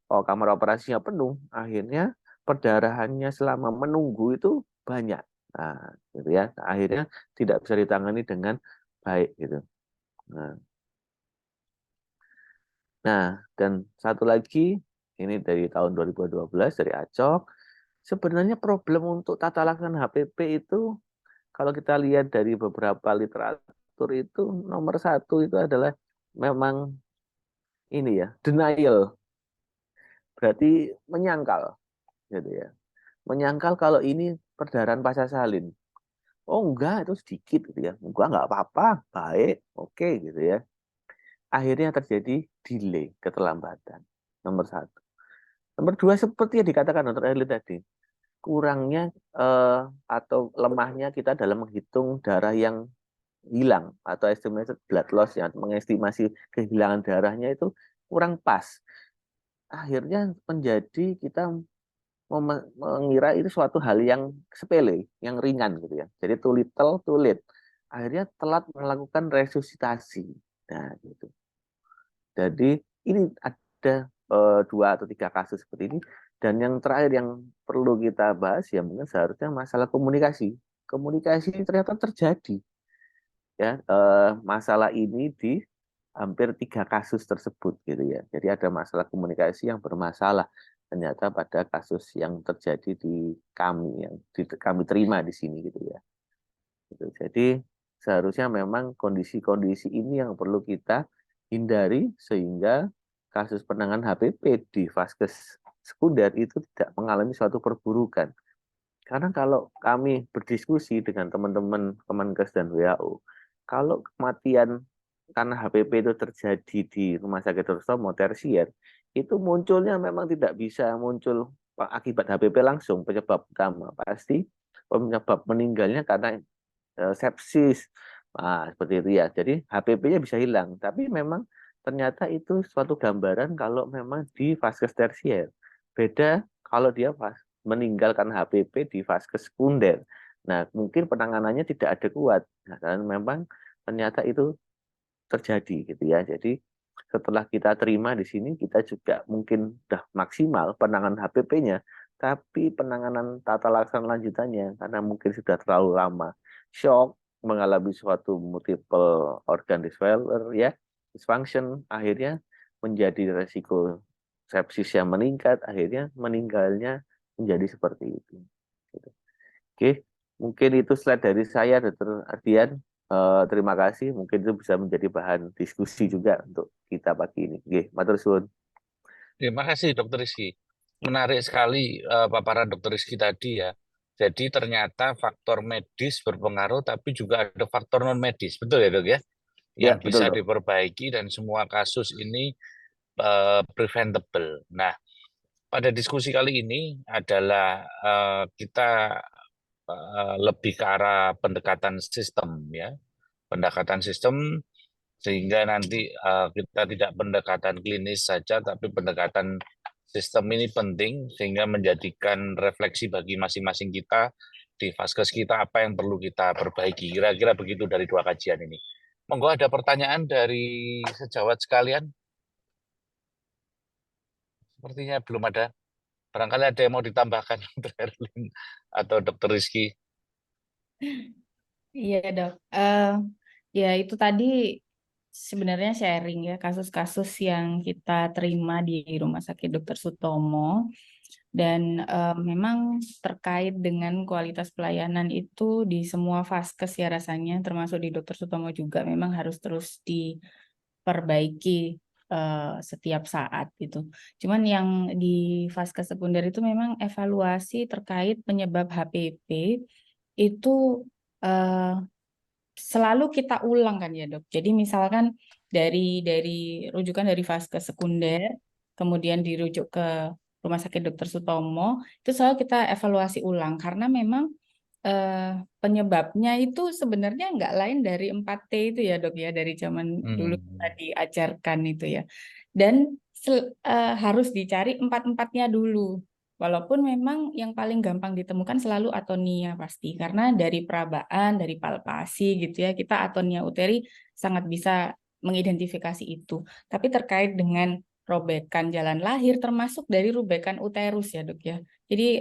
Speaker 5: kamar operasinya penuh, akhirnya perdarahannya selama menunggu itu banyak. Nah, gitu ya. Akhirnya tidak bisa ditangani dengan baik gitu. Nah, dan satu lagi ini dari tahun 2012 dari ACOG. Sebenarnya problem untuk tata laksana HPP itu kalau kita lihat dari beberapa literatur itu nomor 1 itu adalah memang ini ya, denial. Berarti menyangkal gitu ya. Menyangkal kalau ini perdarahan pasca salin. Oh enggak, itu sedikit gitu ya. Enggak apa-apa, baik, oke gitu ya. Akhirnya terjadi delay, keterlambatan. Nomor 1. Nomor 2 seperti yang dikatakan Dr. Erli tadi, kurangnya atau lemahnya kita dalam menghitung darah yang hilang atau estimated blood loss yang mengestimasi kehilangan darahnya itu kurang pas. Akhirnya menjadi kita mengira itu suatu hal yang sepele, yang ringan gitu ya. Jadi too little, too late. Akhirnya telat melakukan resusitasi. Nah, gitu. Jadi ini ada 2 atau 3 kasus seperti ini. Dan yang terakhir yang perlu kita bahas ya mungkin seharusnya masalah komunikasi. Komunikasi ternyata terjadi ya masalah ini di hampir 3 kasus tersebut gitu ya. Jadi ada masalah komunikasi yang bermasalah ternyata pada kasus yang terjadi di kami yang kami terima di sini gitu ya. Gitu. Jadi seharusnya memang kondisi-kondisi ini yang perlu kita hindari sehingga kasus penanganan HPP di vaskes sekunder itu tidak mengalami suatu perburukan. Karena kalau kami berdiskusi dengan teman-teman Kemenkes dan WHO, kalau kematian karena HPP itu terjadi di rumah sakit terutama tersier, itu munculnya memang tidak bisa muncul akibat HPP langsung penyebab utama. Pasti penyebab meninggalnya karena sepsis. Nah, seperti itu ya. Jadi HPP-nya bisa hilang, tapi memang ternyata itu suatu gambaran kalau memang di vaskes tersier. Beda kalau dia meninggalkan HPP di vaskes sekunder. Nah, mungkin penanganannya tidak ada kuat. Nah, dan memang ternyata itu terjadi gitu ya. Jadi setelah kita terima di sini, kita juga mungkin sudah maksimal penanganan HPP-nya, tapi penanganan tata laksana lanjutannya karena mungkin sudah terlalu lama shock, mengalami suatu multiple organ disfailure ya, dysfunction, akhirnya menjadi resiko sepsis yang meningkat, akhirnya meninggalnya menjadi seperti itu. Gitu. Oke, mungkin itu slide dari saya, Dr. Ardian. Terima kasih, mungkin itu bisa menjadi bahan diskusi juga untuk kita pagi ini. Oke, matur suwun.
Speaker 3: Terima kasih Dokter Rizky. Menarik sekali paparan Dokter Rizky tadi ya. Jadi ternyata faktor medis berpengaruh, tapi juga ada faktor non medis, betul ya Dok ya?
Speaker 5: Ya,
Speaker 3: Yang
Speaker 5: betul
Speaker 3: bisa
Speaker 5: dok.
Speaker 3: diperbaiki dan semua kasus ini preventable. Nah, pada diskusi kali ini adalah kita lebih ke arah pendekatan sistem ya, pendekatan sistem sehingga nanti kita tidak pendekatan klinis saja, tapi pendekatan sistem ini penting sehingga menjadikan refleksi bagi masing-masing kita di vaskes kita apa yang perlu kita perbaiki. Kira-kira begitu dari 2 kajian ini. Monggo ada pertanyaan dari sejawat sekalian? Sepertinya belum ada. Barangkali ada yang mau ditambahkan, Dr. Erlin atau Dr. Rizky.
Speaker 4: Iya dok. Ya itu tadi sebenarnya sharing ya kasus-kasus yang kita terima di Rumah Sakit Dr. Sutomo dan memang terkait dengan kualitas pelayanan itu di semua vaskes ya rasanya termasuk di Dr. Sutomo juga memang harus terus diperbaiki setiap saat gitu. Cuman yang di vaskes sekunder itu memang evaluasi terkait penyebab HPP itu eh, selalu kita ulang kan ya dok. Jadi misalkan dari rujukan dari vaskes sekunder, kemudian dirujuk ke Rumah Sakit Dr. Sutomo, itu selalu kita evaluasi ulang karena memang penyebabnya itu sebenarnya nggak lain dari 4T itu ya dok ya, dari zaman dulu kita diajarkan itu ya. Dan harus dicari empat-empatnya dulu. Walaupun memang yang paling gampang ditemukan selalu atonia pasti, karena dari perabaan, dari palpasi gitu ya, kita atonia uteri sangat bisa mengidentifikasi itu. Tapi terkait dengan robekan jalan lahir, termasuk dari robekan uterus ya dok ya. Jadi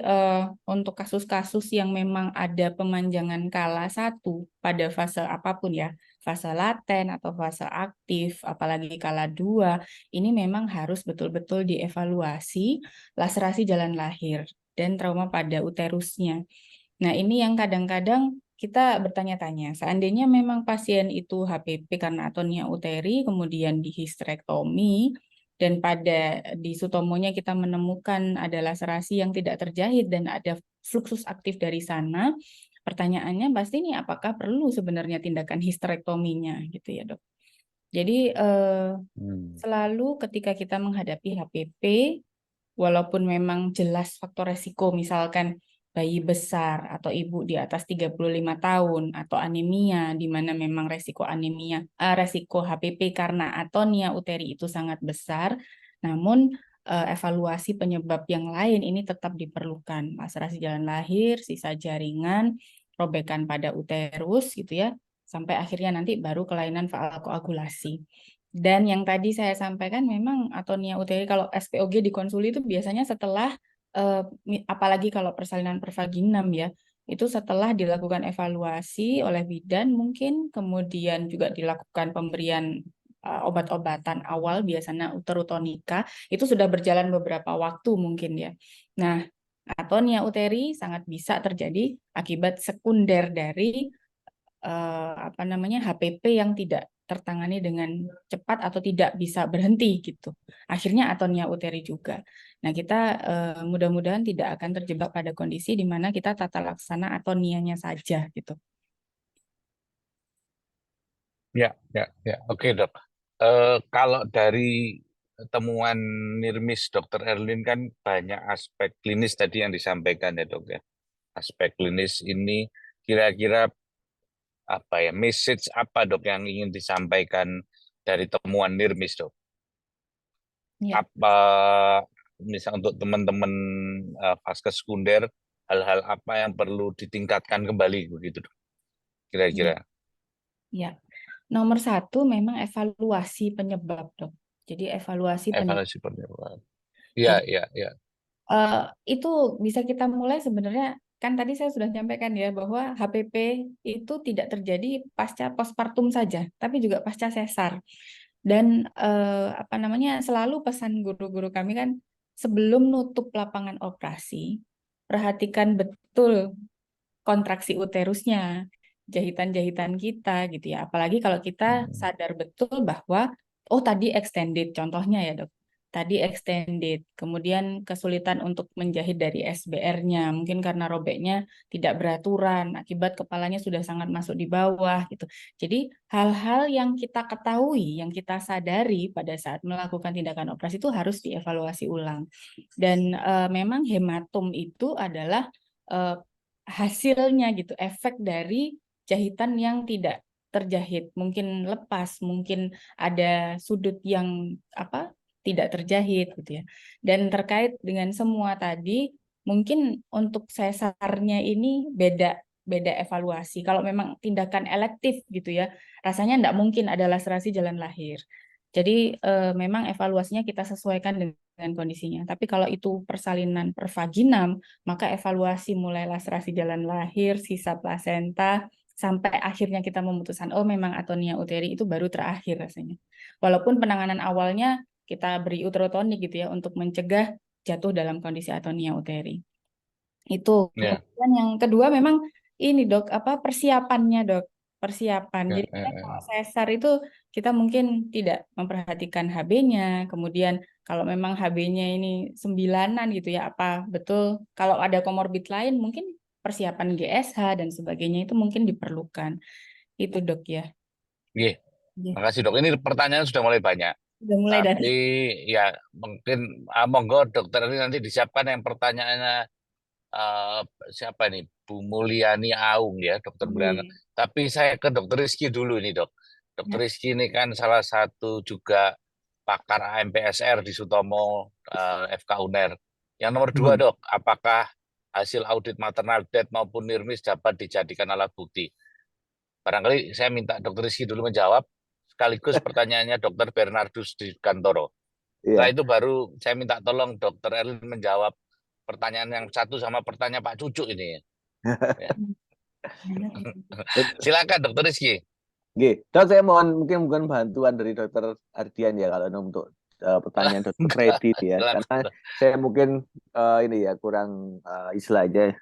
Speaker 4: untuk kasus-kasus yang memang ada pemanjangan kala 1 pada fase apapun ya, fase laten atau fase aktif, apalagi kala 2, ini memang harus betul-betul dievaluasi laserasi jalan lahir dan trauma pada uterusnya. Nah, ini yang kadang-kadang kita bertanya-tanya, seandainya memang pasien itu HPP karena atonia uteri, kemudian dihisterektomi, dan pada di sutomonya kita menemukan ada laserasi yang tidak terjahit dan ada fluksus aktif dari sana, pertanyaannya pasti nih apakah perlu sebenarnya tindakan histerektominya gitu ya dok. Jadi selalu ketika kita menghadapi HPP, walaupun memang jelas faktor resiko, misalkan bayi besar atau ibu di atas 35 tahun atau anemia, di mana memang resiko anemia, resiko HPP karena atonia uteri itu sangat besar, namun evaluasi penyebab yang lain ini tetap diperlukan, laserasi jalan lahir, sisa jaringan, robekan pada uterus gitu ya, sampai akhirnya nanti baru kelainan faal koagulasi. Dan yang tadi saya sampaikan memang atonia uteri kalau SPOG dikonsuli itu biasanya setelah apalagi kalau persalinan pervaginam ya, itu setelah dilakukan evaluasi oleh bidan mungkin, kemudian juga dilakukan pemberian obat-obatan awal biasanya uterotonika, itu sudah berjalan beberapa waktu mungkin ya. Nah, atonia uteri sangat bisa terjadi akibat sekunder dari HPP yang tidak tertangani dengan cepat atau tidak bisa berhenti gitu. Akhirnya atonia uteri juga. Nah, kita mudah-mudahan tidak akan terjebak pada kondisi di mana kita tata laksana atonianya saja gitu.
Speaker 3: Ya, ya, ya. Oke, Dok. Kalau dari temuan Nirmis Dr. Erlin kan banyak aspek klinis tadi yang disampaikan ya, Dok ya. Aspek klinis ini kira-kira apa ya, message apa, Dok, yang ingin disampaikan dari temuan Nirmis, Dok?
Speaker 4: Ya.
Speaker 3: Apa misal untuk teman-teman vaskes sekunder, hal-hal apa yang perlu ditingkatkan kembali begitu, Dok? Kira-kira.
Speaker 4: Ya. Nomor satu memang evaluasi penyebab, Dok. Jadi evaluasi penyebab.
Speaker 3: Evaluasi penyebab. Iya,
Speaker 4: Jadi
Speaker 3: iya, iya.
Speaker 4: itu bisa kita mulai sebenarnya, kan tadi saya sudah sampaikan ya bahwa HPP itu tidak terjadi pasca postpartum saja, tapi juga pasca sesar. Dan selalu pesan guru-guru kami kan, sebelum nutup lapangan operasi, perhatikan betul kontraksi uterusnya, jahitan-jahitan kita gitu ya. Apalagi kalau kita sadar betul bahwa tadi extended contohnya ya, Dok. Tadi extended, kemudian kesulitan untuk menjahit dari SBR-nya, mungkin karena robeknya tidak beraturan, akibat kepalanya sudah sangat masuk di bawah gitu. Jadi hal-hal yang kita ketahui, yang kita sadari pada saat melakukan tindakan operasi itu harus dievaluasi ulang. Dan memang hematom itu adalah hasilnya gitu, efek dari jahitan yang tidak terjahit, mungkin lepas, mungkin ada sudut yang tidak terjahit gitu ya. Dan terkait dengan semua tadi, mungkin untuk sesarnya ini beda evaluasi. Kalau memang tindakan elektif gitu ya, rasanya tidak mungkin ada laserasi jalan lahir. Jadi memang evaluasinya kita sesuaikan dengan kondisinya. Tapi kalau itu persalinan pervaginam, maka evaluasi mulai laserasi jalan lahir, sisa plasenta, sampai akhirnya kita memutuskan, memang atonia uteri itu baru terakhir rasanya. Walaupun penanganan awalnya kita beri uterotonik gitu ya, untuk mencegah jatuh dalam kondisi atonia uteri. Itu.
Speaker 3: Ya.
Speaker 4: Kemudian yang kedua memang ini, Dok, persiapannya, Dok. Persiapan.
Speaker 3: Ya,
Speaker 4: Jadi kalau sesar itu kita mungkin tidak memperhatikan HB-nya, kemudian kalau memang HB-nya ini 9-an gitu ya, apa betul kalau ada komorbid lain mungkin persiapan GSH dan sebagainya itu mungkin diperlukan. Itu, Dok ya.
Speaker 3: Iya. Makasih, Dok. Ini pertanyaan sudah mulai banyak.
Speaker 4: Sudah mulai
Speaker 3: Tapi ya mungkin monggo dokter ini nanti disiapkan yang pertanyaannya siapa nih, Bu Mulyani Aung ya, Dokter Mulyani. Tapi saya ke Dokter Rizky dulu nih, Dok. Dokter Rizky ini kan salah satu juga pakar AMPSR di Sutomo FK UNER. Yang nomor 2, Dok, apakah hasil audit maternal death maupun NIRMIS dapat dijadikan alat bukti? Barangkali saya minta Dokter Rizky dulu menjawab, sekaligus pertanyaannya Dokter Bernardus di Kantoro. Setelah itu baru saya minta tolong Dokter Erlin menjawab pertanyaan yang satu sama pertanyaan Pak Cucuk ini. Ya. Silakan Dokter Rizky.
Speaker 5: Dok, saya mungkin bantuan dari Dokter Ardian ya kalau untuk pertanyaan Dokter Freddy ya, karena saya mungkin ini ya kurang istilah aja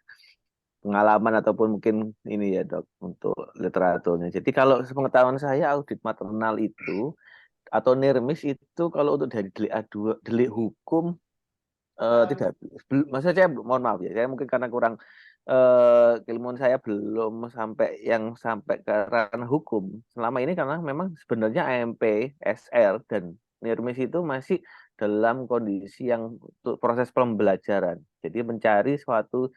Speaker 5: pengalaman ataupun mungkin ini ya, Dok, untuk literaturnya. Jadi kalau sepengetahuan saya audit maternal itu atau NIRMIS itu kalau untuk dari delik hukum tidak, maksudnya saya mohon maaf ya, saya mungkin karena kurang keilmuan saya belum sampai ke ranah hukum selama ini, karena memang sebenarnya AMP, SR dan NIRMIS itu masih dalam kondisi yang proses pembelajaran. Jadi mencari suatu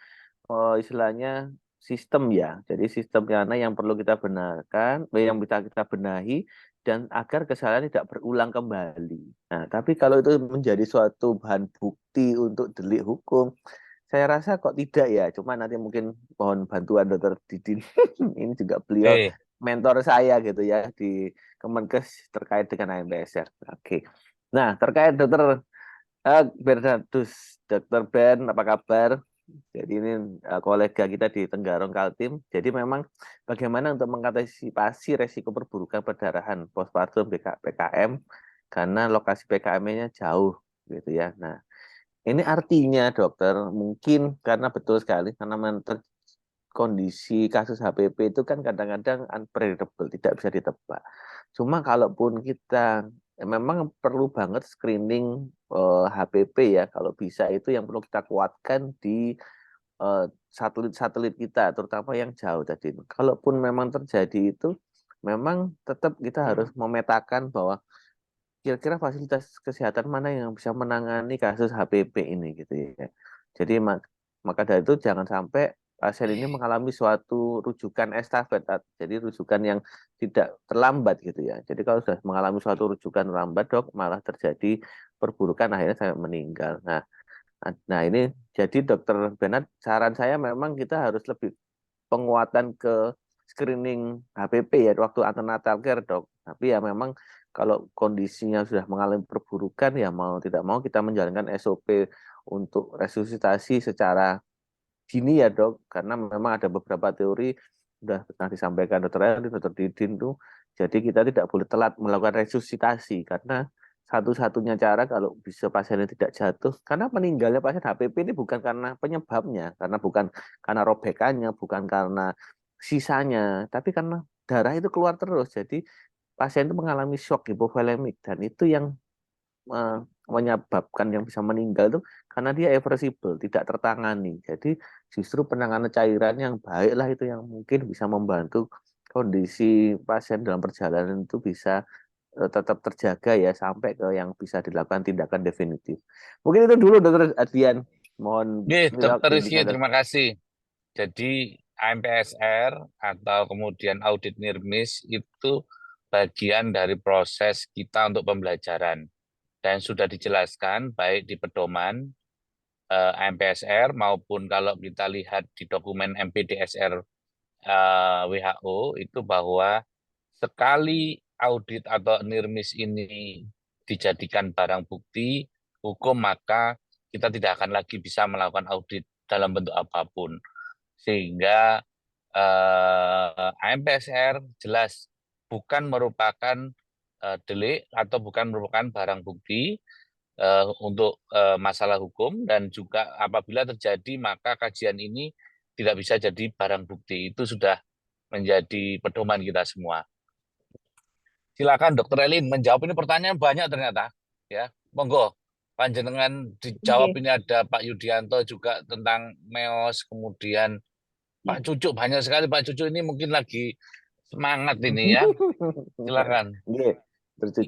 Speaker 5: istilahnya sistem ya. Jadi sistem mana yang perlu kita benarkan, yang bisa kita benahi, dan agar kesalahan tidak berulang kembali. Nah, tapi kalau itu menjadi suatu bahan bukti untuk delik hukum, saya rasa kok tidak ya. Cuma nanti mungkin mohon bantuan Dokter Didin. Ini juga beliau mentor saya gitu ya di Kemenkes terkait dengan AMPSR. Oke. Nah, terkait Dokter Bernardus, Dokter Ben, apa kabar? Jadi ini kolega kita di Tenggarong Kaltim. Jadi memang bagaimana untuk mengantisipasi resiko perburukan perdarahan postpartum PKM karena lokasi PKM-nya jauh gitu ya. Nah, ini artinya dokter mungkin karena betul sekali karena kondisi kasus HPP itu kan kadang-kadang unpredictable, tidak bisa ditebak. Cuma kalaupun kita memang perlu banget screening HPP ya, kalau bisa itu yang perlu kita kuatkan di satelit-satelit kita, terutama yang jauh tadi. Kalaupun memang terjadi itu, memang tetap kita harus memetakan bahwa kira-kira fasilitas kesehatan mana yang bisa menangani kasus HPP ini gitu ya. Jadi maka dari itu jangan sampai pasien ini mengalami suatu rujukan estafet, jadi rujukan yang tidak terlambat gitu ya. Jadi kalau sudah mengalami suatu rujukan lambat dok, malah terjadi perburukan akhirnya sampai meninggal. Nah ini jadi dokter Bernard, saran saya memang kita harus lebih penguatan ke screening HPP ya waktu antenatal care dok. Tapi ya memang kalau kondisinya sudah mengalami perburukan ya mau tidak mau kita menjalankan SOP untuk resusitasi secara dini ya dok. Karena memang ada beberapa teori sudah pernah disampaikan dokter Elin, dokter Didin tuh. Jadi kita tidak boleh telat melakukan resusitasi karena satu-satunya cara kalau bisa pasiennya tidak jatuh karena meninggalnya pasien HPP ini bukan karena penyebabnya, karena bukan karena robekannya, bukan karena sisanya, tapi karena darah itu keluar terus. Jadi pasien itu mengalami shock hipovolemik dan itu yang menyebabkan yang bisa meninggal itu karena dia irreversible, tidak tertangani. Jadi justru penanganan cairan yang baiklah itu yang mungkin bisa membantu kondisi pasien dalam perjalanan itu bisa tetap terjaga ya sampai ke yang bisa dilakukan tindakan definitif. Mungkin itu dulu Dokter Adrian. Mohon
Speaker 3: Dokter Rizky,
Speaker 5: bimbingan.
Speaker 3: terima kasih. Jadi AMPSR atau kemudian audit NIRMIS itu bagian dari proses kita untuk pembelajaran dan sudah dijelaskan baik di pedoman AMPSR maupun kalau kita lihat di dokumen MPDSR WHO itu bahwa sekali audit atau NIRMIS ini dijadikan barang bukti hukum maka kita tidak akan lagi bisa melakukan audit dalam bentuk apapun. Sehingga AMPSR jelas bukan merupakan delik atau bukan merupakan barang bukti untuk masalah hukum dan juga apabila terjadi maka kajian ini tidak bisa jadi barang bukti. Itu sudah menjadi pedoman kita semua. Silakan Dokter Elin menjawab ini pertanyaan banyak ternyata ya. Monggo panjenengan dijawab. Ini ada Pak Yudianto juga tentang MEOS, kemudian Pak Cucuk banyak sekali. Pak Cucuk ini mungkin lagi semangat ini ya. Silakan.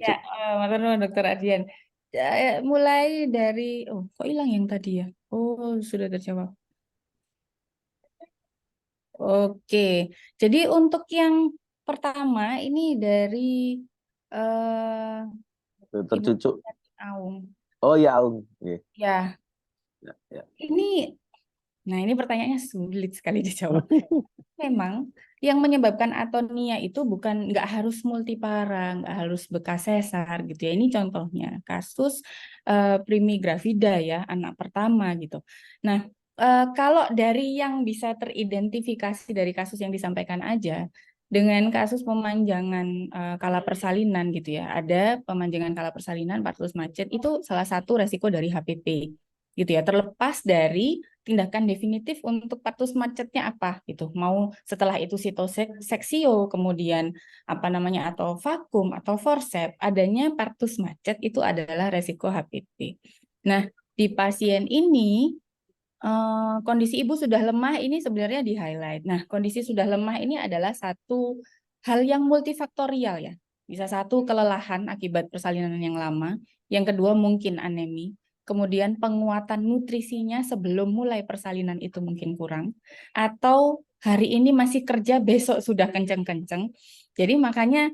Speaker 4: Ya, matur nuwun Dokter Adrian. Mulai dari kok hilang yang tadi ya? Oh, sudah terjawab. Oke. Jadi untuk yang pertama ini dari
Speaker 5: Dokter
Speaker 4: Ibu
Speaker 5: Cucuk.
Speaker 4: Aung.
Speaker 5: Oh ya Aung.
Speaker 4: Ya. Ini pertanyaannya sulit sekali dijawab. Memang yang menyebabkan atonia itu nggak harus multipara, nggak harus bekas sesar gitu ya. Ini contohnya kasus Primi Gravida ya, anak pertama gitu. Nah, kalau dari yang bisa teridentifikasi dari kasus yang disampaikan aja, dengan kasus pemanjangan kala persalinan gitu ya, ada pemanjangan kala persalinan partus macet itu salah satu resiko dari HPP gitu ya, terlepas dari tindakan definitif untuk partus macetnya apa gitu, mau setelah itu sitoseksio kemudian atau vakum atau forceps, adanya partus macet itu adalah resiko HPP. Nah, di pasien ini kondisi ibu sudah lemah ini sebenarnya di highlight. Nah, kondisi sudah lemah ini adalah satu hal yang multifaktorial ya. Bisa satu kelelahan akibat persalinan yang lama, yang kedua mungkin anemi, kemudian penguatan nutrisinya sebelum mulai persalinan itu mungkin kurang, atau hari ini masih kerja besok sudah kenceng-kenceng. Jadi makanya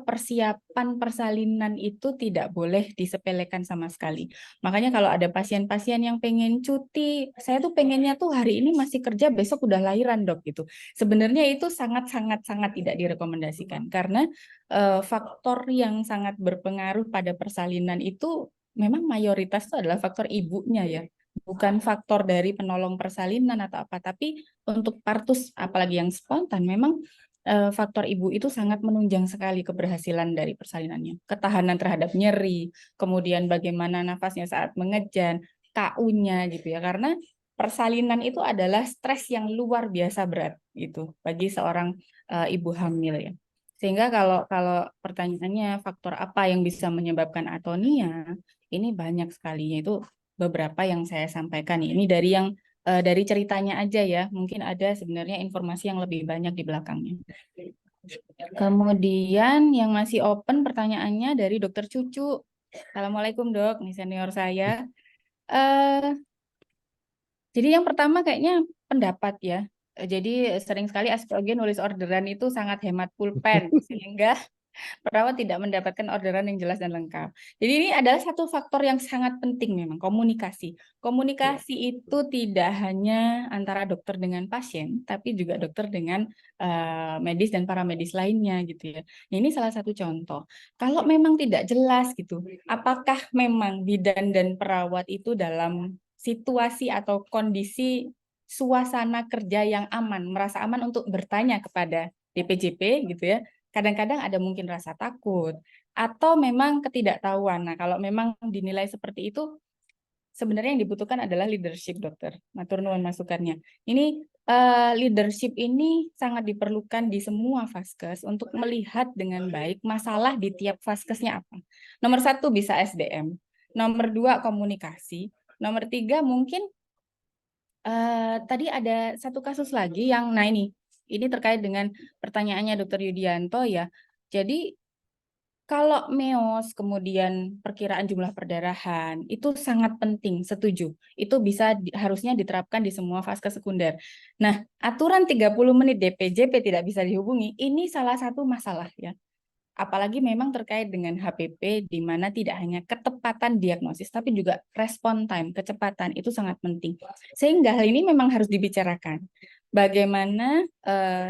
Speaker 4: persiapan persalinan itu tidak boleh disepelekan sama sekali. Makanya kalau ada pasien-pasien yang pengen cuti, saya tuh pengennya tuh hari ini masih kerja, besok udah lahiran dok gitu. Sebenarnya itu sangat tidak direkomendasikan karena faktor yang sangat berpengaruh pada persalinan itu memang mayoritas itu adalah faktor ibunya ya. Bukan faktor dari penolong persalinan atau apa, tapi untuk partus apalagi yang spontan memang faktor ibu itu sangat menunjang sekali keberhasilan dari persalinannya. Ketahanan terhadap nyeri, kemudian bagaimana nafasnya saat mengejan, KU-nya gitu ya. Karena persalinan itu adalah stres yang luar biasa berat gitu bagi seorang ibu hamil ya. Sehingga kalau kalau pertanyaannya faktor apa yang bisa menyebabkan atonia, ini banyak sekali yaitu beberapa yang saya sampaikan. Ini dari ceritanya aja ya, mungkin ada sebenarnya informasi yang lebih banyak di belakangnya. Kemudian yang masih open pertanyaannya dari Dokter Cucu. Assalamualaikum dok, nih senior saya. Eh, jadi yang pertama kayaknya pendapat ya. Jadi sering sekali aspirasi nulis orderan itu sangat hemat pulpen, sehingga perawat tidak mendapatkan orderan yang jelas dan lengkap. Jadi ini adalah satu faktor yang sangat penting memang, komunikasi. Komunikasi itu tidak hanya antara dokter dengan pasien, tapi juga dokter dengan medis dan paramedis lainnya gitu ya. Nah, ini salah satu contoh. Kalau memang tidak jelas gitu, apakah memang bidan dan perawat itu dalam situasi atau kondisi suasana kerja yang aman, merasa aman untuk bertanya kepada DPJP gitu ya. Kadang-kadang ada mungkin rasa takut atau memang ketidaktahuan. Nah, kalau memang dinilai seperti itu, sebenarnya yang dibutuhkan adalah leadership, dokter. Matur nuwun masukannya. Ini leadership ini sangat diperlukan di semua vaskes untuk melihat dengan baik masalah di tiap vaskesnya apa. Nomor 1 bisa SDM, nomor 2 komunikasi, nomor 3 mungkin tadi ada satu kasus lagi yang, nah ini terkait dengan pertanyaannya Dokter Yudianto ya. Jadi kalau MEOS kemudian perkiraan jumlah perdarahan itu sangat penting, setuju. Itu bisa harusnya diterapkan di semua vaskes sekunder. Nah, aturan 30 menit DPJP tidak bisa dihubungi, ini salah satu masalah ya. Apalagi memang terkait dengan HPP, di mana tidak hanya ketepatan diagnosis, tapi juga respon time, kecepatan, itu sangat penting. Sehingga hal ini memang harus dibicarakan. Bagaimana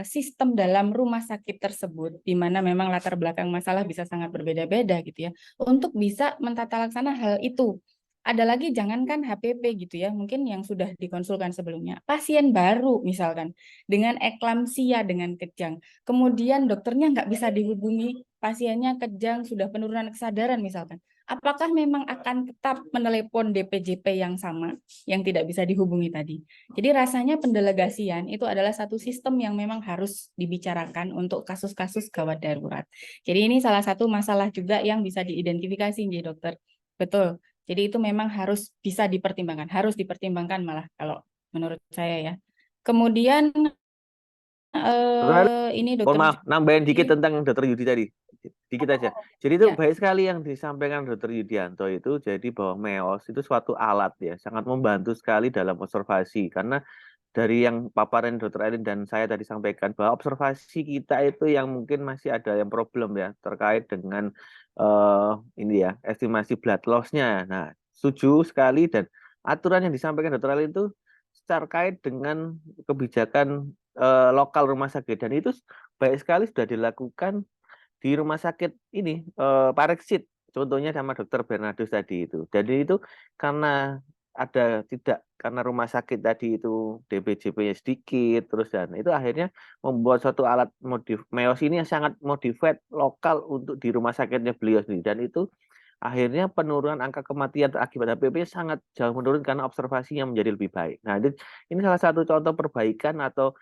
Speaker 4: sistem dalam rumah sakit tersebut, di mana memang latar belakang masalah bisa sangat berbeda-beda gitu ya, untuk bisa mentata laksana hal itu. Ada lagi jangankan HPP gitu ya, mungkin yang sudah dikonsulkan sebelumnya, pasien baru misalkan, dengan eklamsia, dengan kejang, kemudian dokternya nggak bisa dihubungi, pasiennya kejang, sudah penurunan kesadaran misalkan. Apakah memang akan tetap menelepon DPJP yang sama, yang tidak bisa dihubungi tadi? Jadi rasanya pendelegasian itu adalah satu sistem yang memang harus dibicarakan untuk kasus-kasus gawat darurat. Jadi ini salah satu masalah juga yang bisa diidentifikasi, Nggih, dokter. Betul. Jadi itu memang harus bisa dipertimbangkan malah kalau menurut saya ya. Kemudian ini
Speaker 5: Mohon
Speaker 4: dokter
Speaker 5: maaf, nambahin dikit
Speaker 4: Yudi.
Speaker 5: tentang Dokter Yudi tadi. Dikit aja. Jadi itu
Speaker 4: Ya,
Speaker 5: baik sekali yang disampaikan Dokter Yudianto itu, jadi bahwa MEOS itu suatu alat ya, sangat membantu sekali dalam observasi. Karena dari yang paparan Dokter Elin dan saya tadi sampaikan, bahwa observasi kita itu yang mungkin masih ada yang problem ya, terkait dengan ini ya, estimasi blood loss-nya. Nah, setuju sekali, dan aturan yang disampaikan Dokter Elin itu terkait dengan kebijakan lokal rumah sakit, dan itu baik sekali sudah dilakukan di rumah sakit ini Pareksit, contohnya sama Dokter Bernardus tadi itu. Jadi itu karena karena rumah sakit tadi itu DPJP-nya sedikit terus, dan itu akhirnya membuat suatu alat MEOS ini yang sangat modified lokal untuk di rumah sakitnya beliau sendiri, dan itu akhirnya penurunan angka kematian akibat HPP sangat jauh menurun karena observasinya menjadi lebih baik. Nah, ini salah satu contoh perbaikan atau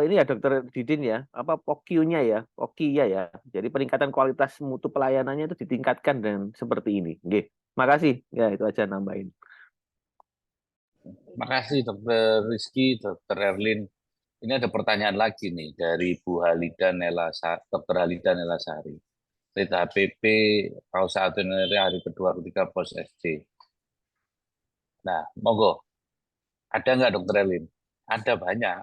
Speaker 5: ini ya Dokter Didin ya, apa POKI-nya ya, POKI ya. Jadi peningkatan kualitas mutu pelayanannya itu ditingkatkan dengan seperti ini. Nggih. Makasih. Ya, itu aja nambahin.
Speaker 3: Makasih Dokter Rizky, Dokter Erlin. Ini ada pertanyaan lagi nih dari Bu Halida Dr. Halida Nelasari. Rate HPP pausa itinerary hari kedua ketiga pos SD. Nah, monggo. Ada nggak Dokter Erlin? Ada banyak.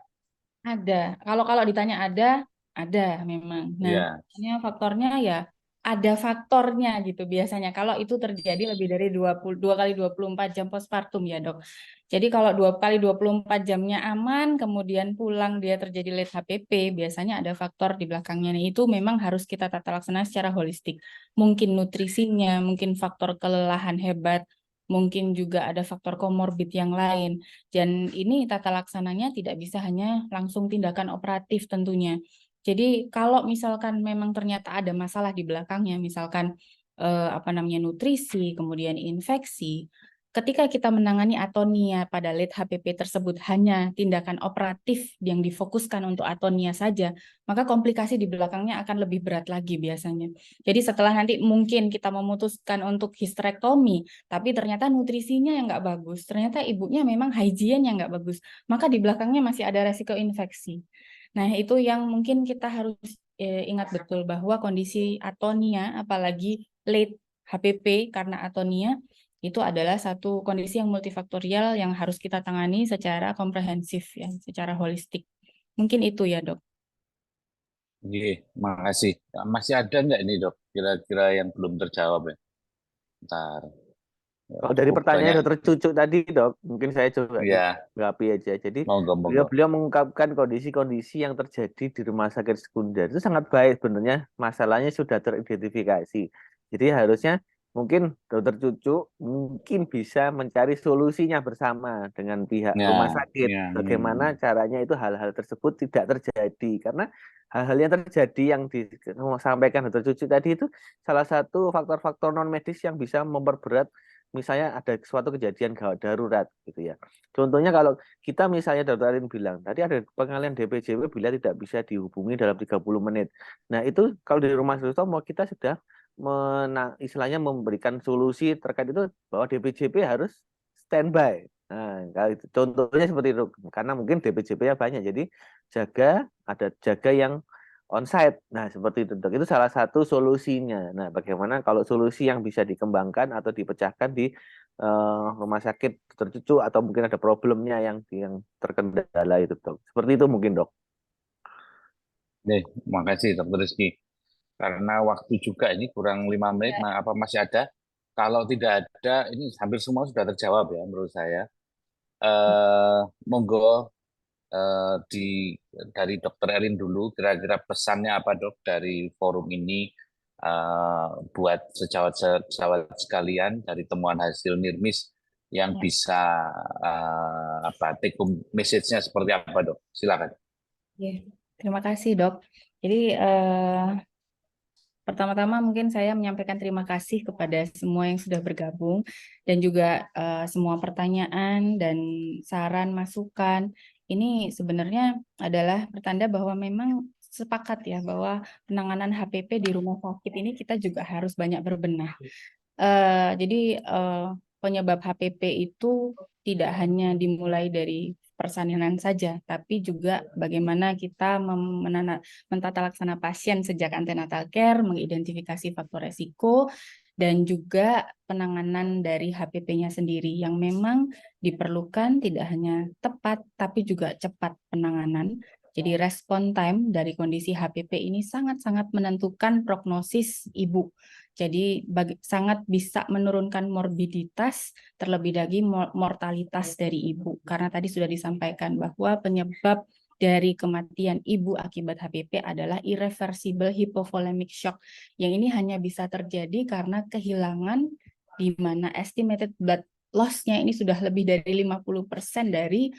Speaker 4: ada. Kalau ditanya ada Ada memang. Nah,
Speaker 3: Ya,
Speaker 4: biasanya faktornya ya ada faktornya gitu biasanya. Kalau itu terjadi lebih dari 2 kali 24 jam postpartum ya, Dok. Jadi kalau 2 kali 24 jamnya aman, kemudian pulang dia terjadi late HPP, biasanya ada faktor di belakangnya. Nih, itu memang harus kita tata laksana secara holistik. Mungkin nutrisinya, mungkin faktor kelelahan hebat, mungkin juga ada faktor komorbid yang lain. Dan ini tata laksananya tidak bisa hanya langsung tindakan operatif tentunya. Jadi kalau misalkan memang ternyata ada masalah di belakangnya, misalkan nutrisi, kemudian infeksi, ketika kita menangani atonia pada late HPP tersebut hanya tindakan operatif yang difokuskan untuk atonia saja, maka komplikasi di belakangnya akan lebih berat lagi biasanya. Jadi setelah nanti mungkin kita memutuskan untuk histerektomi, tapi ternyata nutrisinya yang nggak bagus, ternyata ibunya memang hygiene yang nggak bagus, maka di belakangnya masih ada resiko infeksi. Nah, itu yang mungkin kita harus ingat betul bahwa kondisi atonia, apalagi late HPP karena atonia, itu adalah satu kondisi yang multifaktorial yang harus kita tangani secara komprehensif, ya, secara holistik. Mungkin itu ya, Dok.
Speaker 3: oke, makasih. Masih ada nggak ini, Dok? Kira-kira yang belum terjawab ya? Ntar. Ya,
Speaker 5: Kalau dari
Speaker 3: cukup
Speaker 5: pertanyaan
Speaker 3: banyak.
Speaker 5: dokter Cucuk tadi, Dok, mungkin saya coba
Speaker 3: Ya,
Speaker 5: tanggapi aja. Jadi
Speaker 3: monggo, monggo.
Speaker 5: beliau mengungkapkan kondisi-kondisi yang terjadi di rumah sakit sekunder itu sangat baik sebenarnya, masalahnya sudah teridentifikasi. Jadi harusnya mungkin dokter Cucuk mungkin bisa mencari solusinya bersama dengan pihak rumah
Speaker 3: Ya, ya.
Speaker 5: sakit. Bagaimana caranya itu hal-hal tersebut tidak terjadi. Karena hal-hal yang terjadi yang disampaikan dokter Cucuk tadi itu salah satu faktor-faktor non medis yang bisa memperberat, misalnya ada suatu kejadian gawat darurat gitu ya. Contohnya kalau kita misalnya Dr. Arin bilang, tadi ada pengalian DPJW bila tidak bisa dihubungi dalam 30 menit. Nah itu kalau di rumah sakit Sutomo kita sudah istilahnya memberikan solusi terkait itu bahwa DPJP harus standby. Nah, contohnya seperti itu, karena mungkin DPJP-nya banyak, jadi ada jaga yang onsite. Nah, seperti itu, Dok. Itu salah satu solusinya. Nah, bagaimana kalau solusi yang bisa dikembangkan atau dipecahkan di rumah sakit tercucu atau mungkin ada problemnya yang terkendala itu, Dok. Seperti itu mungkin, Dok.
Speaker 3: Nih, makasih, Dr. Rizky. Karena waktu juga ini kurang 5 menit, apa masih ada? Kalau tidak ada, ini hampir semua sudah terjawab ya menurut saya. Monggo dari Dokter Erin dulu, kira-kira pesannya apa, Dok, dari forum ini buat sejawat-sejawat sekalian dari temuan hasil NIRMIS yang bisa take home message-nya seperti apa, Dok? Silakan.
Speaker 4: Ya, terima kasih, Dok. Jadi pertama-tama mungkin saya menyampaikan terima kasih kepada semua yang sudah bergabung dan juga semua pertanyaan dan saran masukan. Ini sebenarnya adalah pertanda bahwa memang sepakat ya bahwa penanganan HPP di rumah sakit ini kita juga harus banyak berbenah. Jadi penyebab HPP itu tidak hanya dimulai dari persalinan saja, tapi juga bagaimana kita mentata laksana pasien sejak antenatal care, mengidentifikasi faktor resiko, dan juga penanganan dari HPP-nya sendiri yang memang diperlukan tidak hanya tepat, tapi juga cepat penanganan. Jadi respon time dari kondisi HPP ini sangat-sangat menentukan prognosis ibu. Jadi sangat bisa menurunkan morbiditas, terlebih lagi mortalitas dari ibu. Karena tadi sudah disampaikan bahwa penyebab dari kematian ibu akibat HPP adalah irreversible hypovolemic shock. Yang ini hanya bisa terjadi karena kehilangan di mana estimated blood loss-nya ini sudah lebih dari 50% dari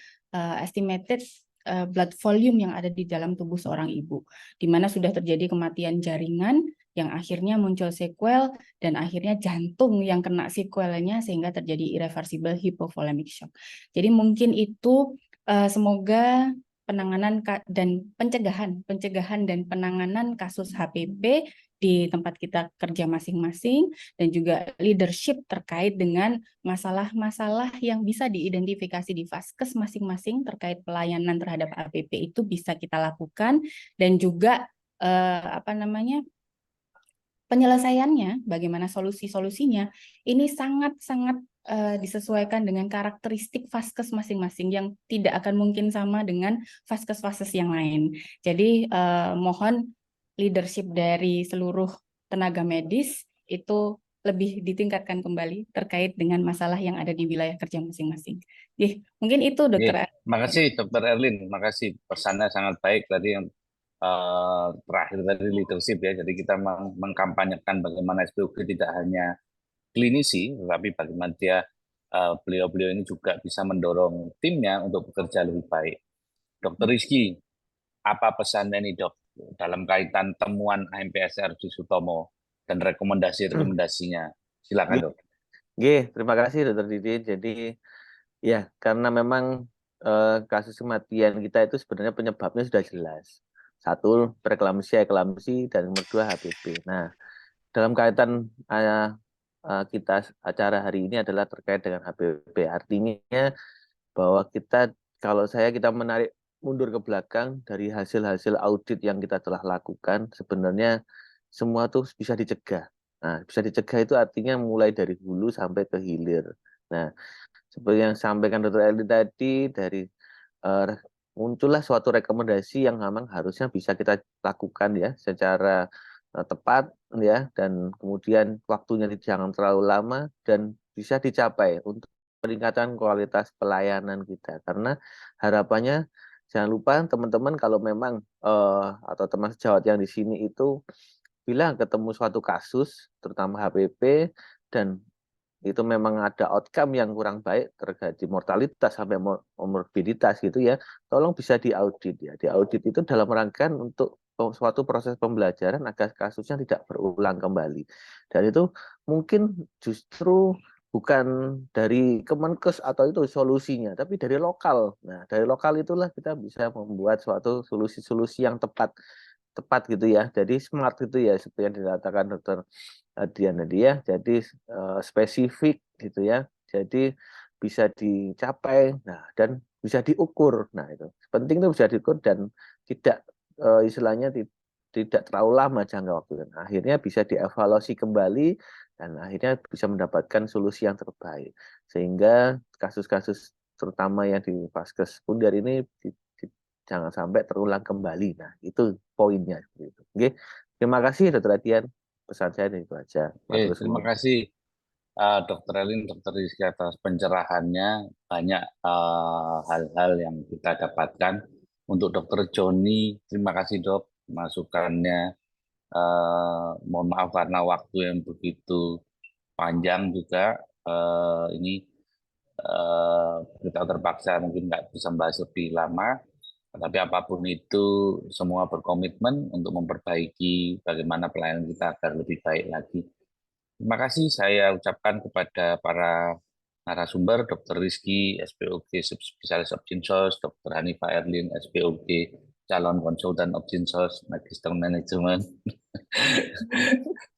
Speaker 4: estimated blood volume yang ada di dalam tubuh seorang ibu, di mana sudah terjadi kematian jaringan yang akhirnya muncul sequel dan akhirnya jantung yang kena sequelnya sehingga terjadi irreversible hypovolemic shock. Jadi mungkin itu semoga penanganan dan pencegahan dan penanganan kasus HPP di tempat kita kerja masing-masing dan juga leadership terkait dengan masalah-masalah yang bisa diidentifikasi di vaskes masing-masing terkait pelayanan terhadap HPP itu bisa kita lakukan, dan juga penyelesaiannya, bagaimana solusi-solusinya, ini sangat-sangat disesuaikan dengan karakteristik vaskes masing-masing yang tidak akan mungkin sama dengan vaskes-vaskes yang lain. Jadi mohon leadership dari seluruh tenaga medis itu lebih ditingkatkan kembali terkait dengan masalah yang ada di wilayah kerja masing-masing. Mungkin itu Dokter.
Speaker 3: Makasih Dokter Erlin, makasih pesannya sangat baik tadi yang terakhir tadi leadership ya. Jadi kita mengkampanyekan bagaimana SPOG tidak hanya klinisi, tetapi bagaimana beliau-beliau ini juga bisa mendorong timnya untuk bekerja lebih baik. Dokter Rizky, apa pesannya nih dok dalam kaitan temuan AMPSR di Sutomo dan rekomendasi-rekomendasinya? Silakan dok.
Speaker 5: Terima kasih Dokter Didin. Jadi ya karena memang kasus kematian kita itu sebenarnya penyebabnya sudah jelas. Satu, preeklamsi, dan nomor 2 HPP. Nah, dalam kaitan kita acara hari ini adalah terkait dengan HPP. Artinya bahwa kita menarik mundur ke belakang dari hasil-hasil audit yang kita telah lakukan, sebenarnya semua tuh bisa dicegah. Nah, bisa dicegah itu artinya mulai dari hulu sampai ke hilir. Nah, seperti yang sampaikan Dr. Eli tadi, muncullah suatu rekomendasi yang memang harusnya bisa kita lakukan ya secara tepat ya, dan kemudian waktunya jangan terlalu lama dan bisa dicapai untuk peningkatan kualitas pelayanan kita. Karena harapannya jangan lupa teman-teman kalau memang atau teman sejawat yang di sini itu bila ketemu suatu kasus terutama HPP dan itu memang ada outcome yang kurang baik terjadi mortalitas sampai morbiditas gitu ya, tolong bisa diaudit ya. Diaudit itu dalam rangka untuk suatu proses pembelajaran agar kasusnya tidak berulang kembali. Dan itu mungkin justru bukan dari Kemenkes atau itu solusinya, tapi dari lokal. Nah, dari lokal itulah kita bisa membuat suatu solusi-solusi yang tepat gitu ya. Jadi smart gitu ya, seperti yang dikatakan Dr. Diana dia, jadi spesifik gitu ya. Jadi bisa dicapai, nah dan bisa diukur. Nah itu penting itu bisa diukur dan tidak istilahnya tidak terlalu lama jangka waktu. Dan akhirnya bisa dievaluasi kembali dan akhirnya bisa mendapatkan solusi yang terbaik. Sehingga kasus-kasus terutama yang di Vaskes Sekunder ini jangan sampai terulang kembali. Nah itu poinnya. Gitu. Oke. Terima kasih Dr. Adian. Pesan saya itu aja.
Speaker 3: Terima kasih Dr. Elin, Dr. Rizky atas pencerahannya. Banyak hal-hal yang kita dapatkan. Untuk Dr. Joni, terima kasih dok masukannya. Mohon maaf karena waktu yang begitu panjang juga. Ini kita terpaksa mungkin nggak bisa membahas lebih lama. Tapi apapun itu, semua berkomitmen untuk memperbaiki bagaimana pelayanan kita agar lebih baik lagi. Terima kasih saya ucapkan kepada para narasumber, Dr. Rizky, SPOG Spesialis Optinsos, Dr. Hanifa Erlin, SPOG Calon Konsultan Optinsos, Magister Manajemen.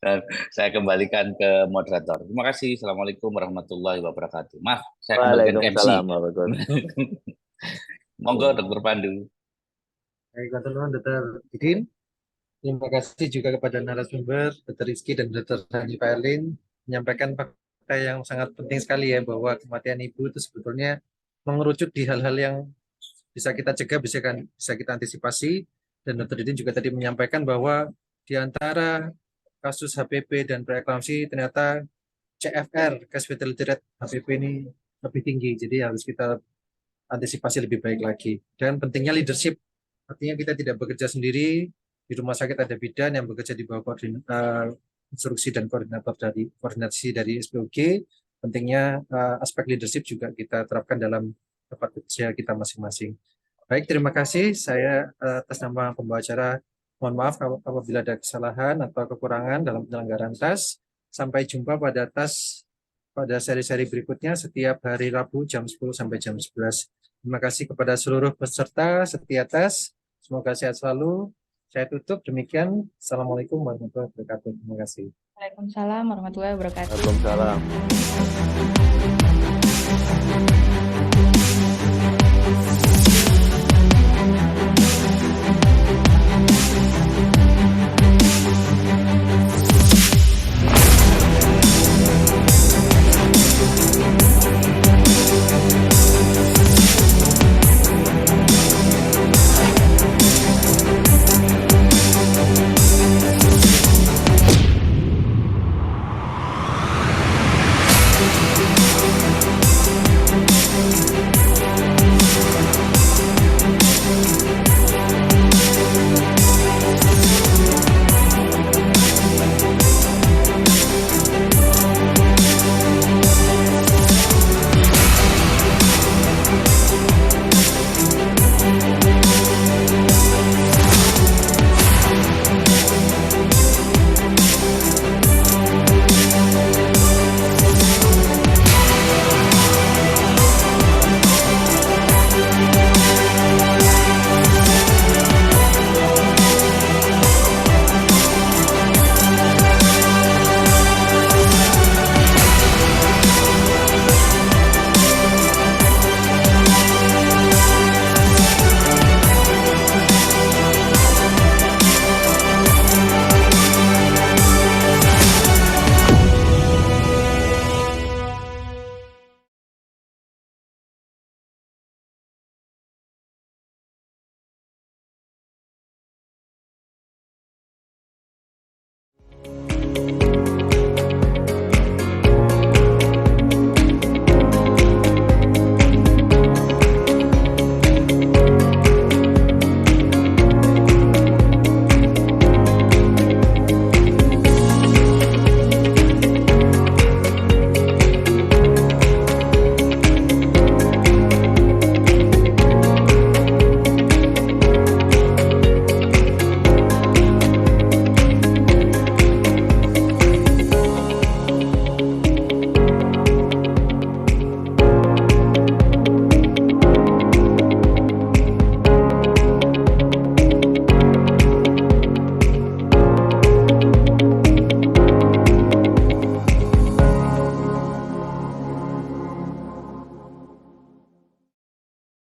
Speaker 3: Dan saya kembalikan ke moderator. Terima kasih. Assalamualaikum warahmatullahi wabarakatuh. Maaf, saya kembalikan ke MC. Monggo Dr. Pandu.
Speaker 1: Baik, teman-teman, Dr. Didin. Terima kasih juga kepada narasumber, Dr. Rizky dan Dr. Hanifa Erlin, menyampaikan fakta yang sangat penting sekali ya, bahwa kematian ibu itu sebetulnya mengerucut di hal-hal yang bisa kita cegah, bisa kita antisipasi. Dan Dr. Didin juga tadi menyampaikan bahwa di antara kasus HPP dan preeklamsi ternyata CFR, case fatality rate HPP ini lebih tinggi, jadi harus kita antisipasi lebih baik lagi. Dan pentingnya leadership, artinya kita tidak bekerja sendiri, di rumah sakit ada bidan yang bekerja di bawah instruksi dan koordinasi dari SPOG. Pentingnya aspek leadership juga kita terapkan dalam tempat kerja kita masing-masing. Baik, terima kasih. Saya atas nama pembawa acara mohon maaf apabila ada kesalahan atau kekurangan dalam penyelenggaraan TAS. Sampai jumpa pada TAS pada seri-seri berikutnya setiap hari Rabu jam 10 sampai jam 11. Terima kasih kepada seluruh peserta setia TAS. Semoga sehat selalu. Saya tutup demikian. Assalamualaikum warahmatullahi wabarakatuh. Terima kasih.
Speaker 4: Waalaikumsalam warahmatullahi wabarakatuh.
Speaker 5: Waalaikumsalam.